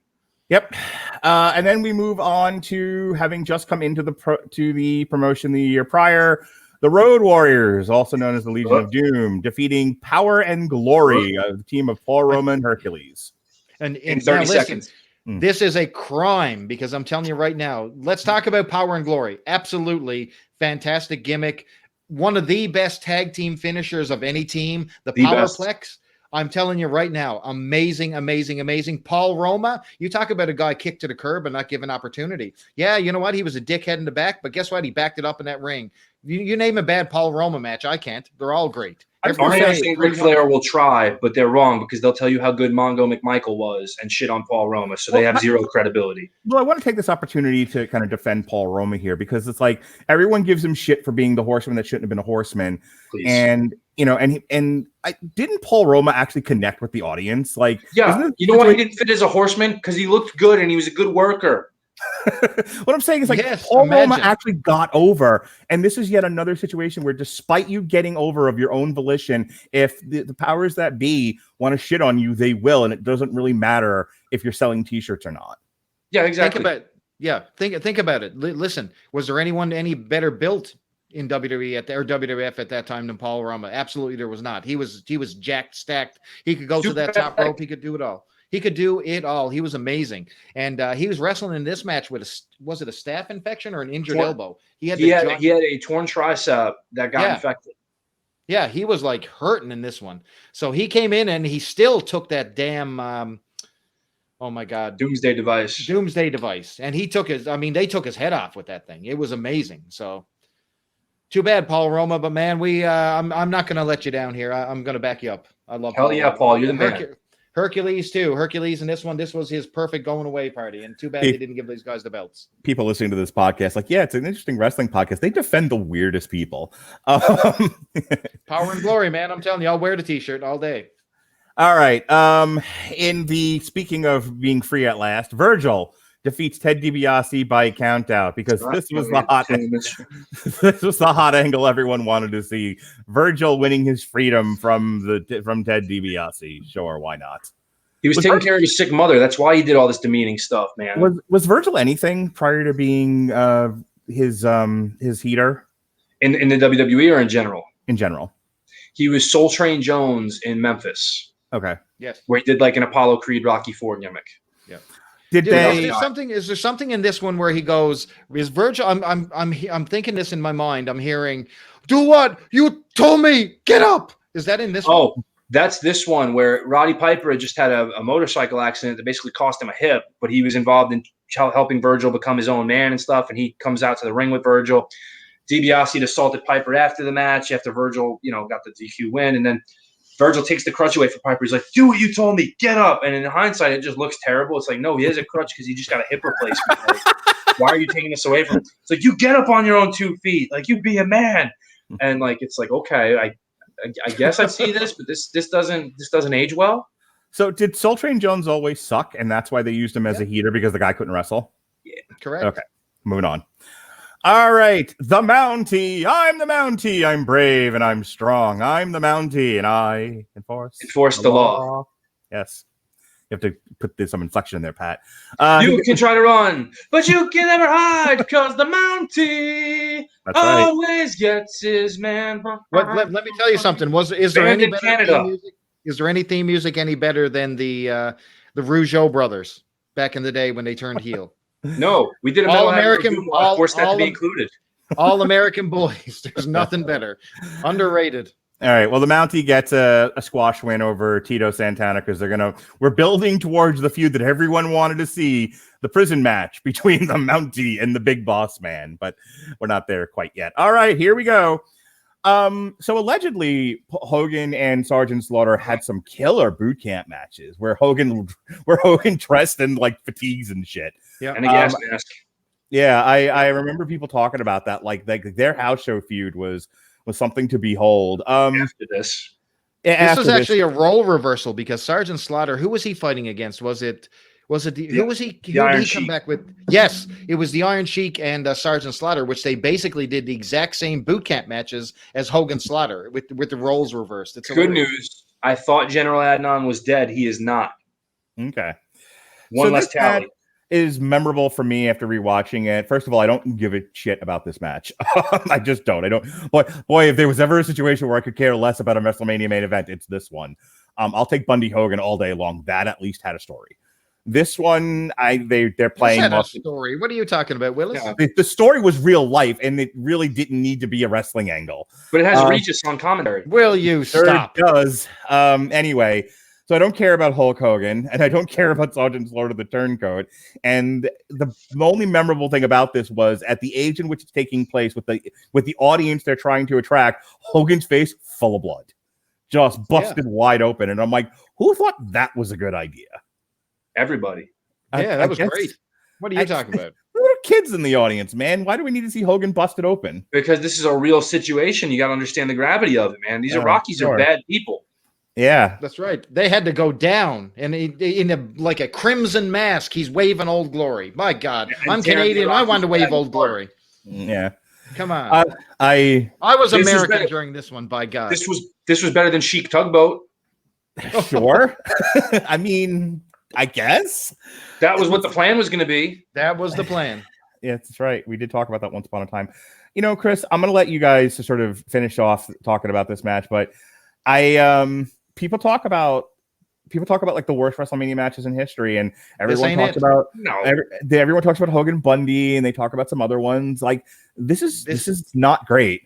Yep. And then we move on to having just come into the promotion the year prior. The Road Warriors, also known as the Legion of Doom, defeating Power and Glory, the team of Paul Roma and Hercules. And in 30 seconds. This is a crime because I'm telling you right now, let's talk about Power and Glory. Absolutely fantastic gimmick. One of the best tag team finishers of any team, the Powerplex. I'm telling you right now, amazing, amazing, amazing. Paul Roma, you talk about a guy kicked to the curb and not given opportunity. Yeah, you know what? He was a dickhead in the back, but guess what? He backed it up in that ring. You name a bad Paul Roma match, I can't. They're all great. I'm not saying Ric Flair will try, but they're wrong because they'll tell you how good Mongo McMichael was and shit on Paul Roma, so they have zero credibility. Well, I want to take this opportunity to kind of defend Paul Roma here because it's like everyone gives him shit for being the horseman that shouldn't have been a horseman. Please. And didn't Paul Roma actually connect with the audience? Like, yeah, you know why he didn't fit as a horseman? Because he looked good and he was a good worker. What I'm saying is, like, Paul Roma actually got over, and this is yet another situation where, despite you getting over of your own volition, if the powers that be want to shit on you, they will, and it doesn't really matter if you're selling T-shirts or not. Yeah, exactly. Think about it. Listen, was there anyone any better built in WWE or WWF at that time than Paul Roma? Absolutely, there was not. He was jacked, stacked. He could go to that top rope. He could do it all. He could do it all. He was amazing. And he was wrestling in this match with was it a staph infection or an injured elbow? He had a torn tricep that got infected. Yeah, he was like hurting in this one. So he came in and he still took that damn oh my God. Doomsday device. And they took his head off with that thing. It was amazing. So too bad, Paul Roma, but man, I'm not gonna let you down here. I'm gonna back you up. I love Hell yeah, Paul, you're the man. Hercules too. Hercules in this one. This was his perfect going away party, and too bad they didn't give these guys the belts. People listening to this podcast, like, yeah, it's an interesting wrestling podcast. They defend the weirdest people. Power and Glory, man. I'm telling you, I'll wear the T-shirt all day. All right. Speaking of being free at last, Virgil defeats Ted DiBiase by count out because this was the hot angle everyone wanted to see. Virgil winning his freedom from Ted DiBiase. Sure, why not? He was taking care of his sick mother. That's why he did all this demeaning stuff, man. Was Virgil anything prior to being his heater? In the WWE or in general? In general. He was Soul Train Jones in Memphis. Okay. Yes. Where he did like an Apollo Creed Rocky IV gimmick. Yeah. Is there something in this one where he goes, is Virgil? I'm thinking this in my mind. I'm hearing, do what? You told me, get up. Is that in this one? Oh, that's this one where Roddy Piper had just had a motorcycle accident that basically cost him a hip, but he was involved in helping Virgil become his own man and stuff. And he comes out to the ring with Virgil. DiBiase assaulted Piper after the match, after Virgil, got the DQ win. And then Virgil takes the crutch away from Piper. He's like, do what you told me. Get up. And in hindsight, it just looks terrible. It's like, no, he has a crutch because he just got a hip replacement. Like, why are you taking this away from him? It's like, you get up on your own 2 feet. Like, you be a man. And, like, it's like, okay, I guess I see this, but this doesn't age well. So did Soul Train Jones always suck, and that's why they used him as a heater because the guy couldn't wrestle? Yeah. Correct. Okay, moving on. All right, the Mountie. I'm the Mountie. I'm brave and I'm strong. I'm the Mountie, and I enforce the law. Yes. You have to put some inflection in there, Pat. You can try to run, but you can never hide because the Mountie always gets his man. Let me tell you something. Is there any better theme music? Is there any theme music any better than the Rougeau brothers back in the day when they turned heel? No, we did a All Metal American, review. I forced that to be included. All American boys. There's nothing better. Underrated. All right. Well, the Mountie gets a squash win over Tito Santana because we're building towards the feud that everyone wanted to see, the prison match between the Mountie and the Big Boss Man, but we're not there quite yet. All right, here we go. So allegedly Hogan and Sgt Slaughter had some killer boot camp matches where Hogan dressed in like fatigues and shit. Yeah, and a gas mask. Yeah, I remember people talking about that. Like their house show feud was something to behold. After this was actually a role reversal because Sgt Slaughter, who was he fighting against? Who did he come back with? Yes, it was the Iron Sheik and Sgt Slaughter, which they basically did the exact same boot camp matches as Hogan Slaughter with the roles reversed. It's good news. I thought General Adnan was dead. He is not. Okay. One less tally. Is memorable for me after rewatching it. First of all, I don't give a shit about this match. I just don't. I don't. Boy, if there was ever a situation where I could care less about a WrestleMania main event, it's this one. I'll take Bundy Hogan all day long. That at least had a story. This one, they're playing a story. What are you talking about, Willis? Yeah. The story was real life, and it really didn't need to be a wrestling angle. But it has Regis on commentary. Will you stop? It does. Anyway. So I don't care about Hulk Hogan, and I don't care about Sgt Slaughter the Turncoat. And the only memorable thing about this was at the age in which it's taking place with the audience they're trying to attract, Hogan's face full of blood, just busted wide open. And I'm like, who thought that was a good idea? Everybody. Yeah, that was great. What are you talking about? There are kids in the audience, man. Why do we need to see Hogan busted open? Because this is a real situation. You got to understand the gravity of it, man. These Iraqis are bad people. Yeah, that's right. They had to go down, and in like a crimson mask, he's waving Old Glory. My God, I'm Canadian. I want to wave Old Glory. Yeah, come on. I was American during this one. By God, this was better than Chic Tugboat. Sure. I mean, I guess that was what the plan was going to be. That was the plan. Yeah, that's right. We did talk about that once upon a time. You know, Chris, I'm going to let you guys to sort of finish off talking about this match, but people talk about like the worst WrestleMania matches in history, and everyone talks about everyone talks about Hogan Bundy, and they talk about some other ones. Like this is not great.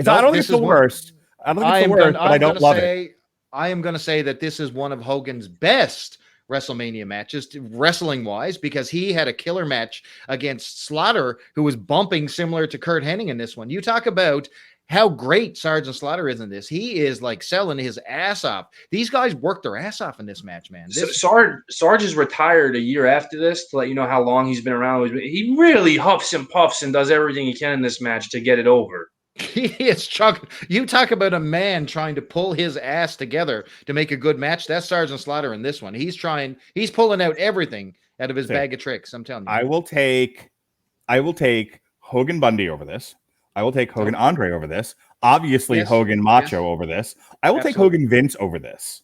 I don't think it's the worst. I don't think it's the worst, but I don't love it. I am going to say that this is one of Hogan's best WrestleMania matches, wrestling wise, because he had a killer match against Slaughter, who was bumping similar to Kurt Hennig in this one. You talk about how great Sgt Slaughter is in this. He is like selling his ass off. These guys worked their ass off in this match, man. Sarge is retired a year after this to let you know how long he's been around. He really huffs and puffs and does everything he can in this match to get it over. He is chugging. You talk about a man trying to pull his ass together to make a good match. That's Sgt Slaughter in this one. He's pulling out everything out of his bag of tricks. I'm telling you. I will take Hogan Bundy over this. I will take Hogan Andre over this. Obviously, Hogan Macho over this. I will take Hogan Vince over this.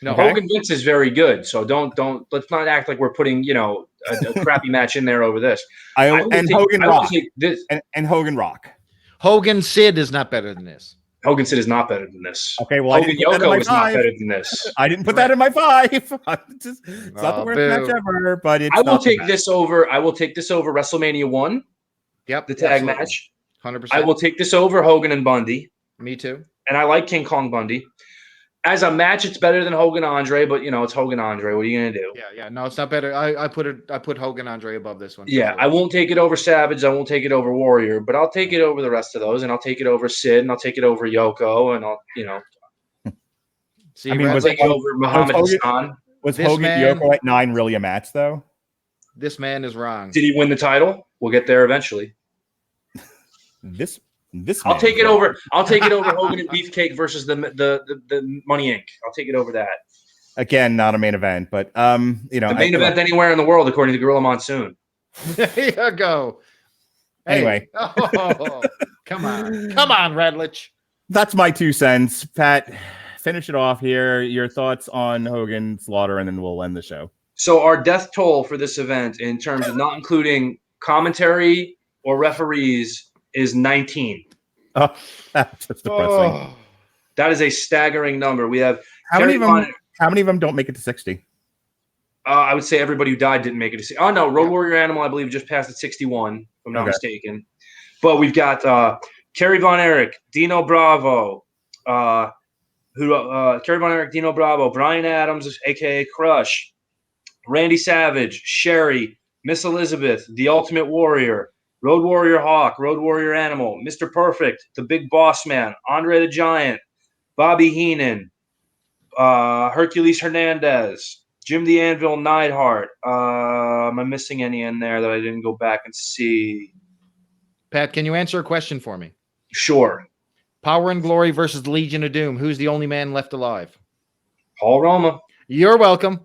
No, okay? Hogan Vince is very good. So let's not act like we're putting a crappy match in there over this. Hogan Rock and Hogan Rock. Hogan Sid is not better than this. Hogan Sid is not better than this. Okay, well, Hogan Yoko is not better than this. I didn't put that in my 5. It's not the worst match ever, but I will take this over. I will take this over WrestleMania 1. Yep, the tag match. 100%. I will take this over Hogan and Bundy. Me too. And I like King Kong Bundy. As a match, it's better than Hogan Andre, but it's Hogan Andre. What are you gonna do? Yeah. No, it's not better. I put Hogan Andre above this one. Yeah, sure. I won't take it over Savage. I won't take it over Warrior, but I'll take it over the rest of those, and I'll take it over Sid, and I'll take it over Yoko, and I'll See, I'll take it over Muhammad Hassan. Was Hogan Yoko at 9 really a match though? This man is wrong. Did he win the title? We'll get there eventually. This I'll take it over. I'll take it over Hogan and Beefcake versus the Money Inc. I'll take it over that. Again, not a main event, but the main event anywhere in the world, according to Gorilla Monsoon. There you go. Anyway, come on, Radulich. That's my 2 cents. Pat, finish it off here. Your thoughts on Hogan Slaughter, and then we'll end the show. So our death toll for this event, in terms of not including commentary or referees, is 19. Oh, that's depressing. That is a staggering number. We have How many of them don't make it to 60? I would say everybody who died didn't make it to 60. Oh, no. Road Warrior Animal, I believe, just passed at 61, if I'm not mistaken. But we've got Kerry Von Erich, Dino Bravo, Kerry Von Erich, Dino Bravo, Brian Adams, a.k.a. Crush, Randy Savage, Sherry, Miss Elizabeth, The Ultimate Warrior, Road Warrior Hawk, Road Warrior Animal, Mr. Perfect, The Big Boss Man, Andre the Giant, Bobby Heenan, Hercules Hernandez, Jim the Anvil Neidhart. Am I missing any in there that I didn't go back and see? Pat, can you answer a question for me? Sure. Power and Glory versus the Legion of Doom. Who's the only man left alive? Paul Roma. You're welcome.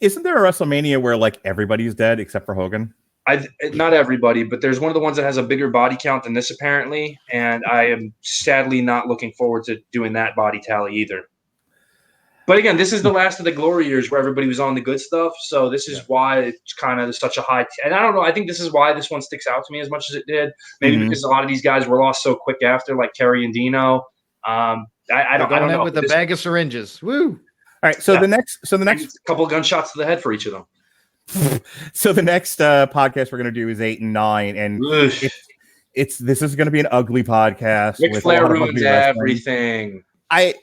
Isn't there a WrestleMania where like everybody's dead except for Hogan? Not everybody, but there's one of the ones that has a bigger body count than this apparently, and I am sadly not looking forward to doing that body tally either. But again, this is the last of the glory years where everybody was on the good stuff, so this is why it's kind of such a high. And I don't know. I think this is why this one sticks out to me as much as it did. Maybe because a lot of these guys were lost so quick after, like Kerry and Dino. I don't know. With a bag of syringes. Woo! All right, so the next a couple of gunshots to the head for each of them. So the next podcast we're going to do is 8 and 9, and this is going to be an ugly podcast. Ric Flair ruins everything. I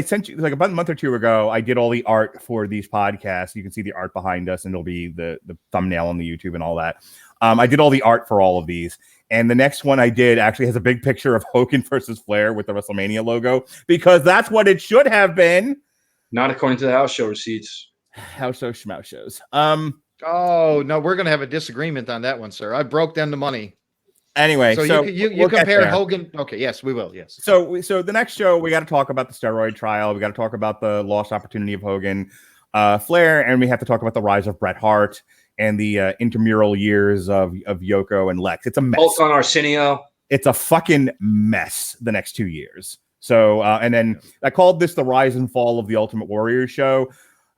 sent you like about a month or two ago. I did all the art for these podcasts. You can see the art behind us, and it'll be the thumbnail on the YouTube and all that. I did all the art for all of these. And the next one I did actually has a big picture of Hogan versus Flair with the WrestleMania logo, because that's what it should have been. Not according to the house show receipts. House show, schmouse shows. Oh, no, we're going to have a disagreement on that one, sir. I broke down the money. Anyway, so you compare Hogan. Okay, yes, we will. Yes. So the next show, we got to talk about the steroid trial. We got to talk about the lost opportunity of Hogan, Flair, and we have to talk about the rise of Bret Hart and the intramural years of Yoko and Lex. It's a mess. Both on Arsenio. It's a fucking mess the next 2 years. So, and then I called this the rise and fall of the Ultimate Warrior show.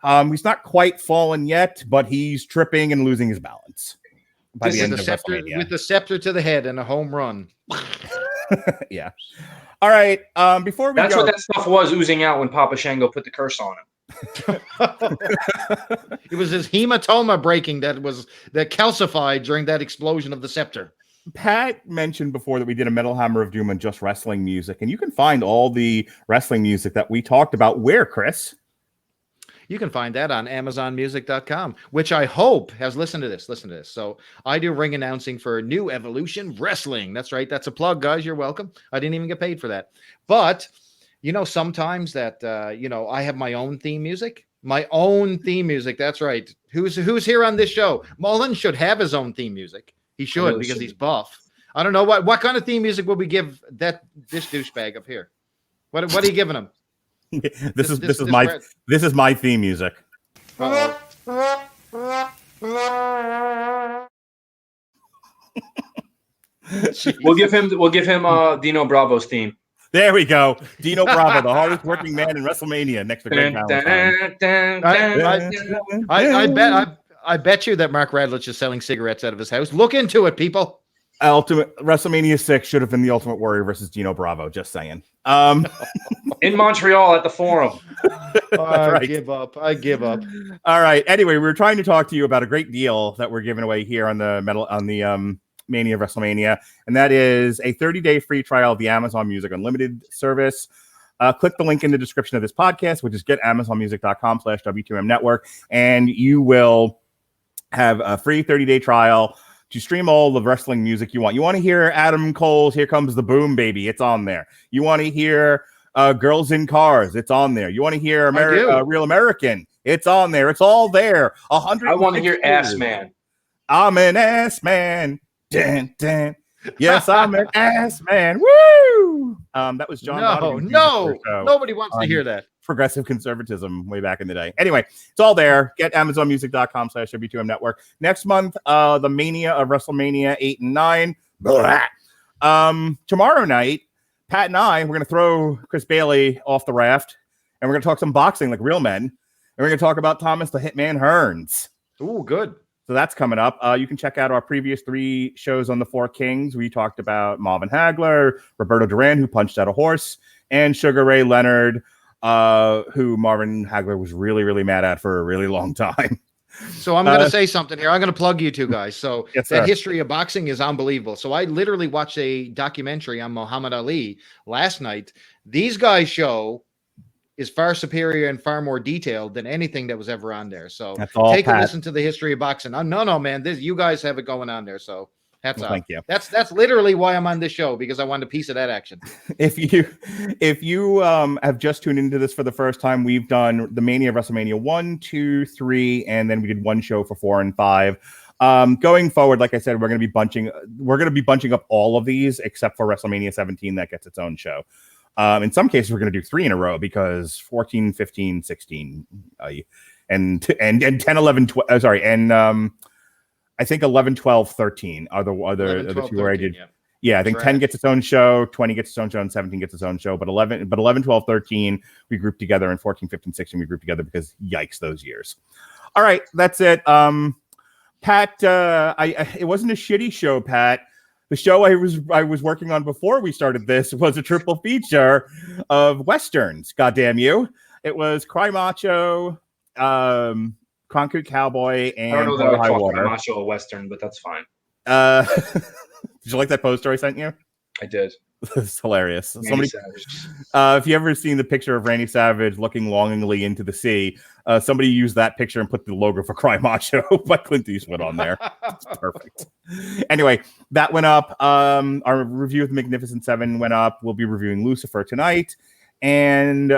He's not quite fallen yet, but he's tripping and losing his balance by the end of WrestleMania. With the scepter to the head and a home run. Yeah. All right. Before we That's what that stuff was oozing out when Papa Shango put the curse on him. It was his hematoma breaking that calcified during that explosion of the scepter. Pat mentioned before that we did a Metal Hammer of Doom on just wrestling music, and you can find all the wrestling music that we talked about. Where, Chris? You can find that on AmazonMusic.com, which I hope has listened to this. Listen to this. So I do ring announcing for New Evolution Wrestling. That's right. That's a plug, guys. You're welcome. I didn't even get paid for that. But, sometimes that, I have my own theme music. My own theme music. That's right. Who's here on this show? Mullin should have his own theme music. He should, because he's buff. I don't know what kind of theme music will we give this douchebag up here. What are you giving him? This is my theme music. Uh-oh. We'll give him Dino Bravo's theme. There we go. Dino Bravo, the hardest working man in WrestleMania, next to Greg Valentine. I bet you that Mark Radulich is selling cigarettes out of his house. Look into it, people. Ultimate WrestleMania 6 should have been the Ultimate Warrior versus Dino Bravo. Just saying. In Montreal at the Forum. I give up. All right. Anyway, we were trying to talk to you about a great deal that we're giving away here on the Mania of WrestleMania, and that is a 30-day free trial of the Amazon Music Unlimited service. Click the link in the description of this podcast, which is getamazonmusic.com/W2M network, and you will have a free 30-day trial to stream all the wrestling music you want. You want to hear Adam Cole's Here Comes the Boom Baby? It's on there. You want to hear Girls in Cars? It's on there. You want to hear Real American? It's on there. It's all there. I want to hear Ass Man. I'm an ass man. Dun, dun. Yes, I'm an ass man. Woo! That was John. No, nobody wants to hear that. Progressive conservatism way back in the day. Anyway, it's all there. Get AmazonMusic.com/W2M network. Next month, the Mania of WrestleMania 8 and 9. Tomorrow night, Pat and I, we're going to throw Chris Bailey off the raft, and we're going to talk some boxing like real men. And we're going to talk about Thomas the Hitman Hearns. Ooh, good. So that's coming up. You can check out our previous 3 shows on the Four Kings. We talked about Marvin Hagler, Roberto Duran, who punched out a horse, and Sugar Ray Leonard. who Marvin Hagler was really, really mad at for a really long time. So I'm going to say something here. I'm going to plug you two guys. So Yes, that sir. history of boxing is unbelievable. So I literally watched a documentary on Muhammad Ali last night. These guys' show is far superior and far more detailed than anything that was ever on there. So That's all, take a Pat. listen to the history of boxing. No, man. You guys have it going on there. So hats off. Thank you. That's literally why I'm on this show, because I wanted a piece of that action. If you have just tuned into this for the first time, we've done the Mania of WrestleMania 1, 2, 3, and then we did one show for 4 and 5. Going forward, like I said, we're going to be bunching up all of these except for WrestleMania 17 that gets its own show. In some cases, we're going to do 3 in a row because 14, 15, 16, and 10, 11, 12. Sorry, and I think 11, 12, 13 are the 11, 12, two where I 13, did. Yeah, I think 10 gets its own show, 20 gets its own show, and 17 gets its own show. But 11, 12, 13, we grouped together, and 14, 15, 16, we grouped together because yikes, those years. All right, that's it. Pat, it wasn't a shitty show, Pat. The show I was working on before we started this was a triple feature of Westerns. Goddamn you. It was Cry Macho, Concrete Cowboy, and I don't know that I would High call Water. Macho a Western, but that's fine. Did you like that poster I sent you? I did. It's hilarious. Randy Somebody, Savage. if you ever seen the picture of Randy Savage looking longingly into the sea, somebody used that picture and put the logo for Cry Macho by Clint Eastwood on there. It's perfect. Anyway, that went up. Our review of the Magnificent Seven went up. We'll be reviewing Lucifer tonight, and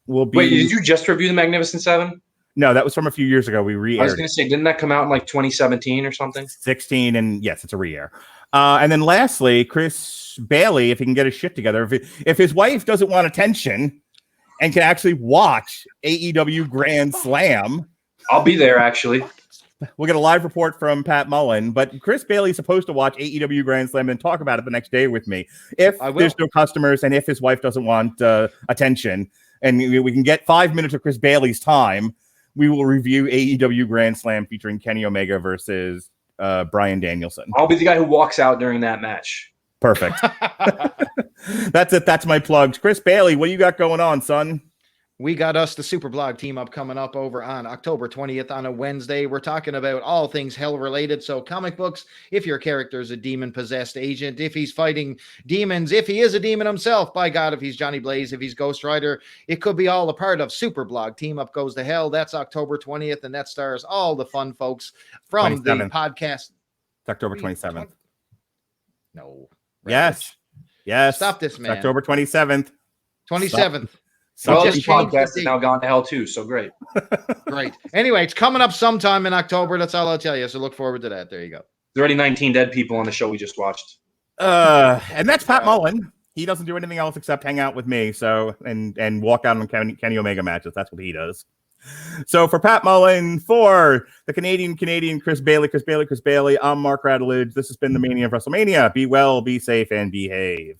we'll be. Wait, did you just review the Magnificent Seven? No, that was from a few years ago. We I was re-aired going to say, didn't that come out in like 2017 or something? 16, and yes, it's a re-air. And then lastly, Chris Bailey, if he can get his shit together, if his wife doesn't want attention and can actually watch AEW Grand Slam, I'll be there, actually. we'll get a live report from Pat Mullin. But Chris Bailey's supposed to watch AEW Grand Slam and talk about it the next day with me. If there's no customers and if his wife doesn't want attention, and we can get 5 minutes of Chris Bailey's time, we will review AEW Grand Slam featuring Kenny Omega versus Bryan Danielson. I'll be the guy who walks out during that match. Perfect. That's it. That's my plugs. Chris Bailey, what do you got going on, son? We got us the Superblog team up coming up over on October 20th on a Wednesday. We're talking about all things hell related. So comic books, if your character is a demon possessed agent, if he's fighting demons, if he is a demon himself, by God, if he's Johnny Blaze, if he's Ghost Rider, it could be all a part of Superblog Team Up Goes to Hell. That's October 20th. And that stars all the fun folks from 27th. the podcast. It's October 27th. No. Yes. Yes. Stop this, It's man. October 27th. 27th. Well, just the changed the podcast has date. now gone to hell too, so great. Great. Anyway, it's coming up sometime in October. That's all I'll tell you. So look forward to that. There you go. There's already 19 dead people on the show we just watched. And that's Pat Mullin. He doesn't do anything else except hang out with me. So and walk out on Kenny Omega matches. That's what he does. So for Pat Mullin, for the Canadian Chris Bailey, I'm Mark Radulich. This has been the Mania of WrestleMania. Be well, be safe, and behave.